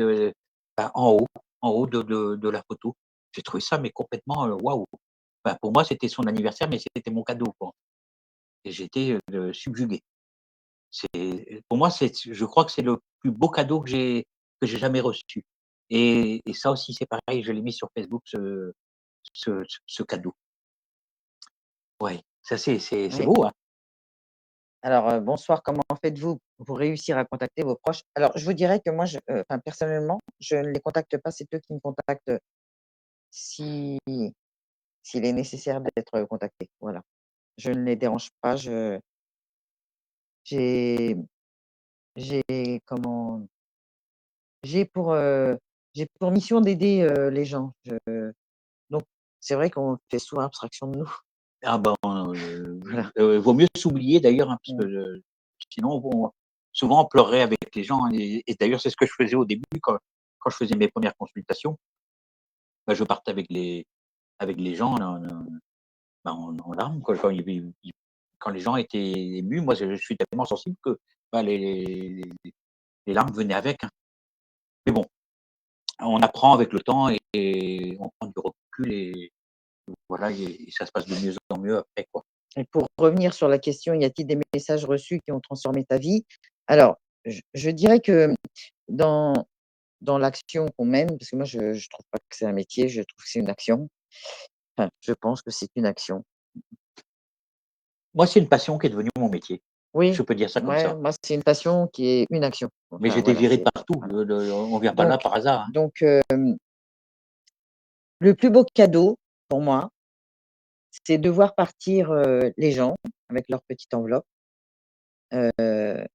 bah, en haut de la photo. J'ai trouvé ça mais complètement, waouh! Bah, pour moi, c'était son anniversaire, mais c'était mon cadeau, quoi et j'étais, subjugué. Pour moi, je crois que c'est le plus beau cadeau que j'ai jamais reçu et ça aussi, c'est pareil, je l'ai mis sur Facebook ce cadeau. Ouais, ça c'est Oui. beau, hein? Alors, bonsoir, comment faites-vous pour réussir à contacter vos proches? Alors, je vous dirais que moi, enfin, personnellement, je ne les contacte pas, c'est eux qui me contactent, si s'il est nécessaire d'être contacté, voilà. Je ne les dérange pas, j'ai j'ai comment? J'ai pour, j'ai pour mission d'aider, les gens. Donc c'est vrai qu'on fait souvent abstraction de nous. Ah ben, Voilà. vaut mieux s'oublier d'ailleurs, hein, parce Mmh. que, sinon souvent on pleurerait avec les gens hein, et d'ailleurs c'est ce que je faisais au début quand je faisais mes premières consultations. Bah, je partais avec les gens bah, en larmes quoi. Quand les gens étaient émus, moi je suis tellement sensible que, bah, les larmes venaient avec, hein. Mais bon, on apprend avec le temps et on prend du recul et voilà et ça se passe de mieux en mieux après, quoi. Et pour revenir sur la question: «Y a-t-il des messages reçus qui ont transformé ta vie?» Alors, je dirais que dans dans l'action qu'on mène, parce que moi je trouve pas que c'est un métier, je trouve que c'est une action. Enfin, je pense que c'est une action. Moi, c'est une passion qui est devenue mon métier. Oui, Je peux dire ça comme ouais, ça. moi c'est une passion qui est une action. Mais Enfin j'étais voilà, viré de c'est partout. voilà. On vient pas là Donc par hasard, hein. donc le plus beau cadeau pour moi, c'est de voir partir, les gens avec leur petite enveloppe, heu,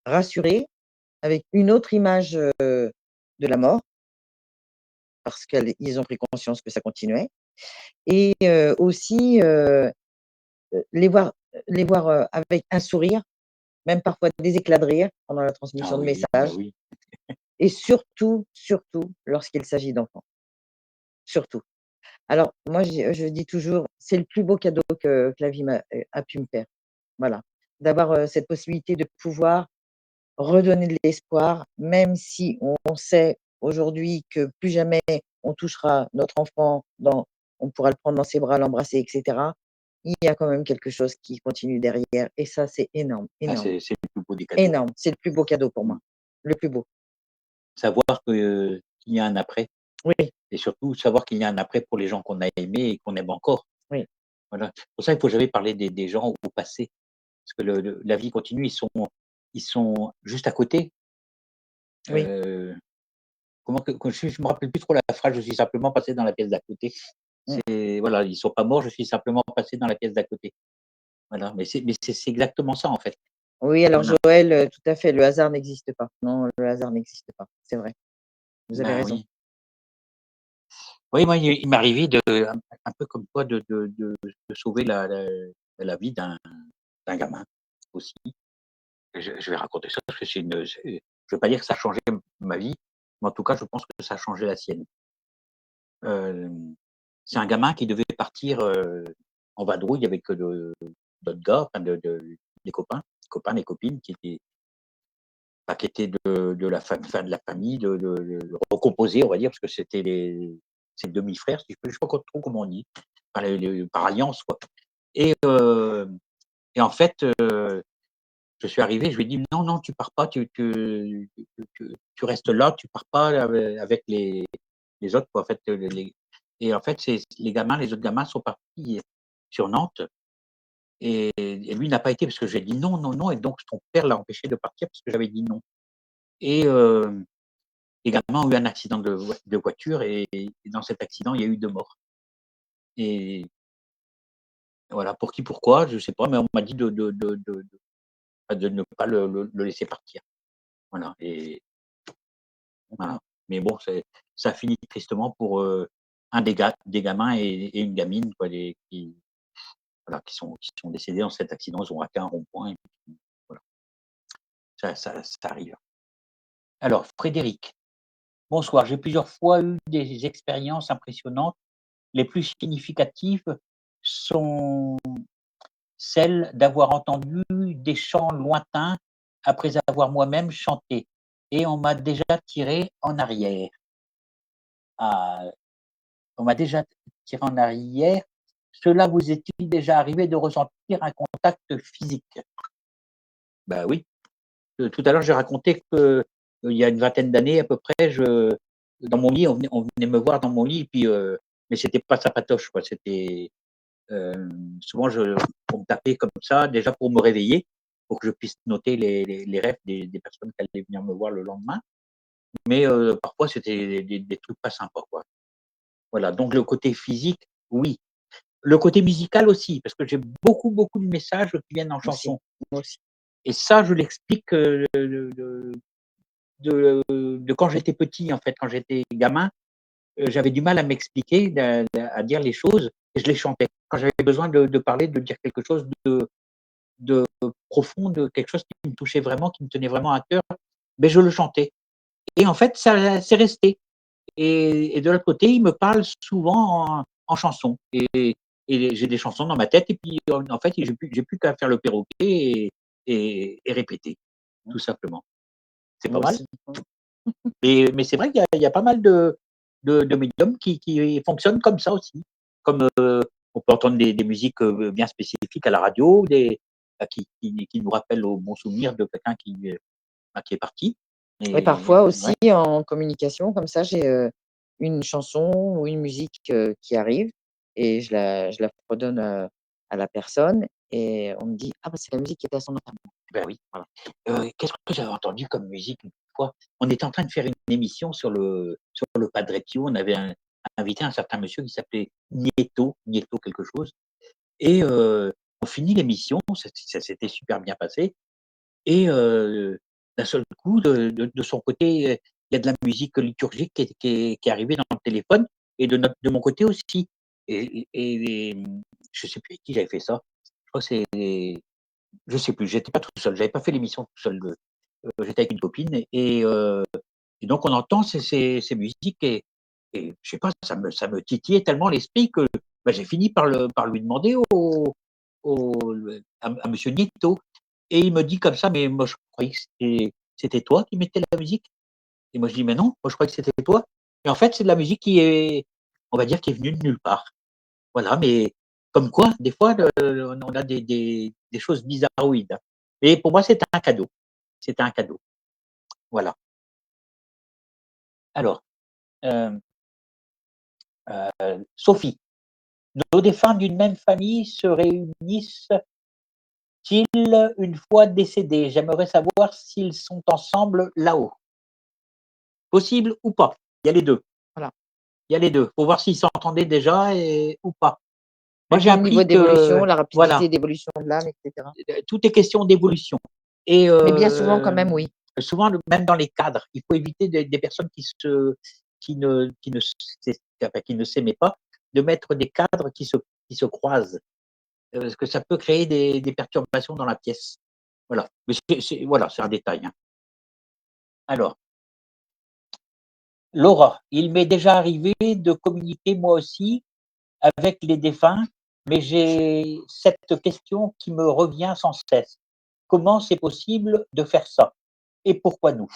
rassurés, avec une autre image, de la mort, parce qu'ils ont pris conscience que ça continuait et aussi, les voir, avec un sourire, même parfois des éclats de rire pendant la Ah transmission de oui, ah bah messages oui. et surtout, surtout lorsqu'il s'agit d'enfants, surtout. Alors moi je dis toujours: «C'est le plus beau cadeau que la vie a pu me faire». Voilà, d'avoir, cette possibilité de pouvoir redonner de l'espoir, même si on sait aujourd'hui que plus jamais on touchera notre enfant on pourra le prendre dans ses bras, l'embrasser et cetera. Il y a quand même quelque chose qui continue derrière et ça, c'est énorme, Ah, énorme, c'est le plus beau des cadeaux. énorme. C'est le plus beau cadeau pour Mmh. moi, le plus beau. Savoir qu'il y a un après Oui, et surtout savoir qu'il y a un après pour les gens qu'on a aimés et qu'on aime encore. oui, Voilà. Pour ça, il faut jamais parler des gens au passé, parce que la vie continue, ils sont juste à côté. oui. Heu, comment que je me rappelle plus trop la phrase: «Je suis simplement passé dans la pièce d'à côté». Mmh. C'est voilà, ils sont pas morts, je suis simplement passé dans la pièce d'à côté. Voilà, mais c'est exactement ça, en fait. Oui, alors Voilà. Joël, tout à fait, le hasard n'existe pas. Non, le hasard n'existe pas. C'est vrai, vous avez Ben raison. oui. Oui, moi, il m'est arrivé un peu comme toi de sauver la vie d'un gamin aussi. Je vais raconter ça parce que je veux pas dire que ça a changé ma vie, mais en tout cas, je pense que ça a changé la sienne. Hem, c'est un gamin qui devait partir, en vadrouille avec, d'autres gars, enfin des copains, des copines qui étaient de la enfin de la famille, recomposés, on va dire, parce que c'était ses demi-frères, si je sais pas trop comment on dit, enfin par alliance, quoi. Et en fait, je suis arrivé, je lui ai dit: «Non, non, tu pars pas, tu restes là, tu pars pas avec les autres, quoi». En fait, en fait, c'est les autres gamins sont partis sur Nantes et lui, il n'a pas été parce que j'ai dit: «Non, non, non» et donc son père l'a empêché de partir parce que j'avais dit: «Non» et les gamins ont eu un accident de voiture et dans cet accident, il y a eu 2 morts et voilà, pour qui, pourquoi, je sais pas, mais on m'a dit de ne pas le laisser partir. Voilà et voilà. Mais bon, ça finit tristement pour, un des gamins et une gamine quoi, qui voilà, qui sont décédés dans cet accident. Ils ont raté un rond-point et puis voilà, ça arrive. Alors Frédéric: «Bonsoir, j'ai plusieurs fois eu des expériences impressionnantes. Les plus significatives sont celles d'avoir entendu des chants lointains après avoir moi-même chanté et on m'a déjà tiré en arrière. Ah, on m'a déjà tiré en arrière. Cela vous est-il déjà arrivé de ressentir un contact physique?» Bah oui, tout à l'heure j'ai raconté que, il y a une vingtaine d'années à peu près, dans mon lit, on venait me voir dans mon lit et puis, mais c'était pas sympatoche quoi, c'était, souvent on me tapait comme ça déjà pour me réveiller, pour que je puisse noter les rêves des personnes qui allaient venir me voir le lendemain. Mais, parfois c'était des trucs pas sympas quoi. Voilà, donc le côté physique, oui. Le côté musical aussi, parce que j'ai beaucoup, beaucoup de messages qui viennent en Aussi, chanson moi aussi. et ça je l'explique, de quand j'étais petit en fait, quand j'étais gamin, j'avais du mal à m'expliquer, à dire les choses et je les chantais. Quand j'avais besoin de parler, de dire quelque chose de profond, de quelque chose qui me touchait vraiment, qui me tenait vraiment à cœur, beh, je le chantais et en fait ça c'est resté et de l'autre côté, il me parle souvent en chanson et j'ai des chansons dans ma tête et puis, en fait, j'ai plus qu'à faire le perroquet et répéter, Mmh. tout simplement. C'est pas Moi mal. aussi. Mmh. Mais c'est vrai qu'il y a pas mal de médiums qui fonctionnent comme ça aussi. Comme, on peut entendre des musiques, bien spécifiques à la radio, qui nous rappellent aux bons souvenirs de quelqu'un qui est parti Et parfois ouais. aussi en communication, comme ça, j'ai une chanson ou une musique qui arrive et je la redonne à la personne et on me dit: «Ah bah, c'est la musique qui était à son enterrement». Ben oui, voilà. Qu'est-ce que j'avais entendu comme musique une fois? On était en train de faire une émission sur le Padre Pio. On avait invité un certain monsieur qui s'appelait Nieto quelque chose et on finit l'émission, ça s'était super bien passé et d'un seul coup de son côté, il y a de la musique liturgique qui est arrivée dans le téléphone et de mon côté aussi et je sais plus avec qui j'avais fait ça. Je crois que c'est je sais plus, j'étais pas tout seul, j'avais pas fait l'émission tout seul, j'étais avec une copine et donc on entend ces musiques et je sais pas, ça me titillait tellement l'esprit que, bah, j'ai fini par lui demander à monsieur Nieto et il me dit comme ça: «Mais moi je croyais que c'était toi qui mettais la musique?» et moi je dis: «Mais non, moi je croyais que c'était toi» et en fait, c'est de la musique qui est, on va dire, qui est venue de nulle part. Voilà, mais comme quoi, des fois, on a des choses bizarroïdes, hein. Et pour moi, c'était un cadeau. C'était un cadeau. Voilà. Alors, hem, Sophie, nos défunts d'une même famille se réunissent-ils une fois décédés? J'aimerais savoir s'ils sont ensemble là-haut. Possible ou pas? Il y a les 2. Voilà. Il y a les 2. Faut voir s'ils s'entendaient déjà ou pas. Et Moi, j'ai puis le niveau appris d'évolution, que la voilà, rapidité d'évolution de l'âme et cetera. tout est question d'évolution et Mais bien souvent quand même, oui. souvent, même dans les cadres, il faut éviter des personnes qui ne s'aimaient pas, de mettre des cadres qui se croisent, parce que ça peut créer des perturbations dans la pièce. Voilà, mais voilà, c'est un détail, hein. Alors, Laura, il m'est déjà arrivé de communiquer moi aussi avec les défunts, mais j'ai cette question qui me revient sans cesse. Comment c'est possible de faire ça? Et pourquoi nous?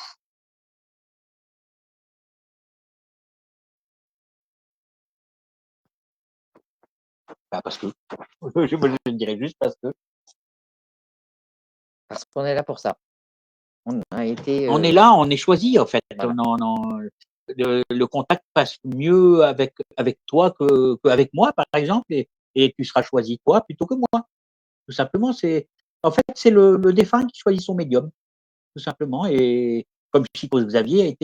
Bah, parce que je dirais juste parce que Parce qu'on est là pour ça. On a été, on est là, on est choisi en fait. voilà. Le contact passe mieux avec toi qu'avec moi, par exemple, et tu seras choisi toi plutôt que moi. Tout simplement, en fait, c'est le défunt qui choisit son médium, tout simplement. Et comme je suppose Xavier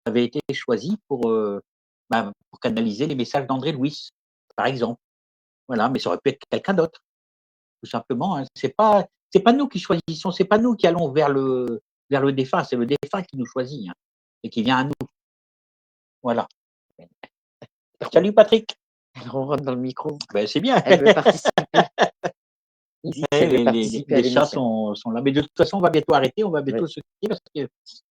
avait été choisi pour canaliser les messages d'André Louis, par exemple. Voilà, mais ça aurait pu être quelqu'un d'autre, tout simplement, hein. C'est pas nous qui choisissons, c'est pas nous qui allons vers le défunt, c'est le défunt qui nous choisit, hein, et qui vient à nous. Voilà. Salut Patrick. Elle ronronne dans le micro. Ben, c'est bien. Elle veut participer. Il dit qu'elle veut Les, les- participer à les chats l'émission. sont là. Mais de toute façon, on va bientôt arrêter, on va Oui. bientôt se quitter parce que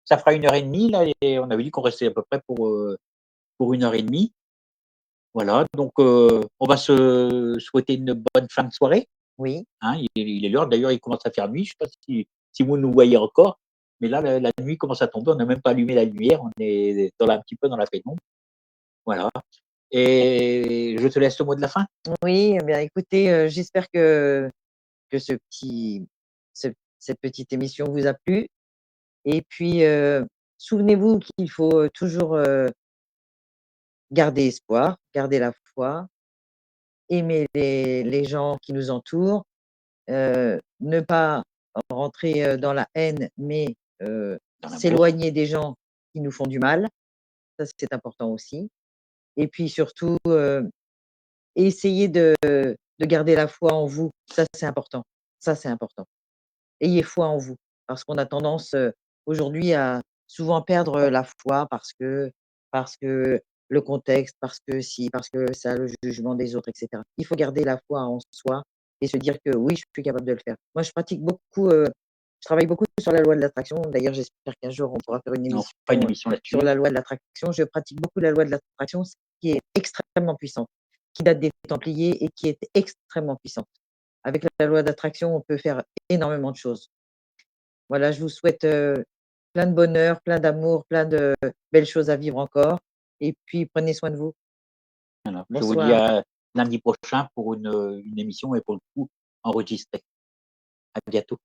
ça fera 1 heure et demie là, et on avait dit qu'on restait à peu près pour 1 heure et demie. Voilà, donc on va se souhaiter une bonne fin de soirée. Oui. Hein, il est l'heure, d'ailleurs, il commence à faire nuit. Je ne sais pas si vous nous voyez encore, mais là, la nuit commence à tomber. On n'a même pas allumé la lumière, on est un petit peu dans la pénombre. Voilà. Et je te laisse le mot de la fin. Oui, eh bien écoutez, j'espère que cette petite émission vous a plu et puis, souvenez-vous qu'il faut, toujours, garder espoir, garder la foi, aimer les gens qui nous entourent, ne pas rentrer, dans la haine, mais, Dans l'amour. s'éloigner des gens qui nous font du mal. Ça, c'est important aussi et puis surtout, essayer de garder la foi en vous. Ça, c'est important. Ça, c'est important. Ayez foi en vous parce qu'on a tendance, aujourd'hui à souvent perdre, la foi parce que le contexte, parce que si, parce que ça, le jugement des autres et cetera. Il faut garder la foi en soi et se dire que: «Oui, je suis capable de le faire». Moi, je pratique beaucoup, je travaille beaucoup sur la loi de l'attraction. D'ailleurs, j'espère qu'un jour, on pourra faire une On fera une émission, émission sur là-dessus. la loi de l'attraction. Je pratique beaucoup la loi de l'attraction, ce qui est extrêmement puissante, qui date des Templiers et qui est extrêmement puissante. Avec la loi d'attraction, on peut faire énormément de choses. Voilà, je vous souhaite, plein de bonheur, plein d'amour, plein de belles choses à vivre encore et puis prenez soin de vous. Voilà. Je vous dis Bonsoir. à lundi prochain pour une émission et pour le coup enregistrée. À bientôt.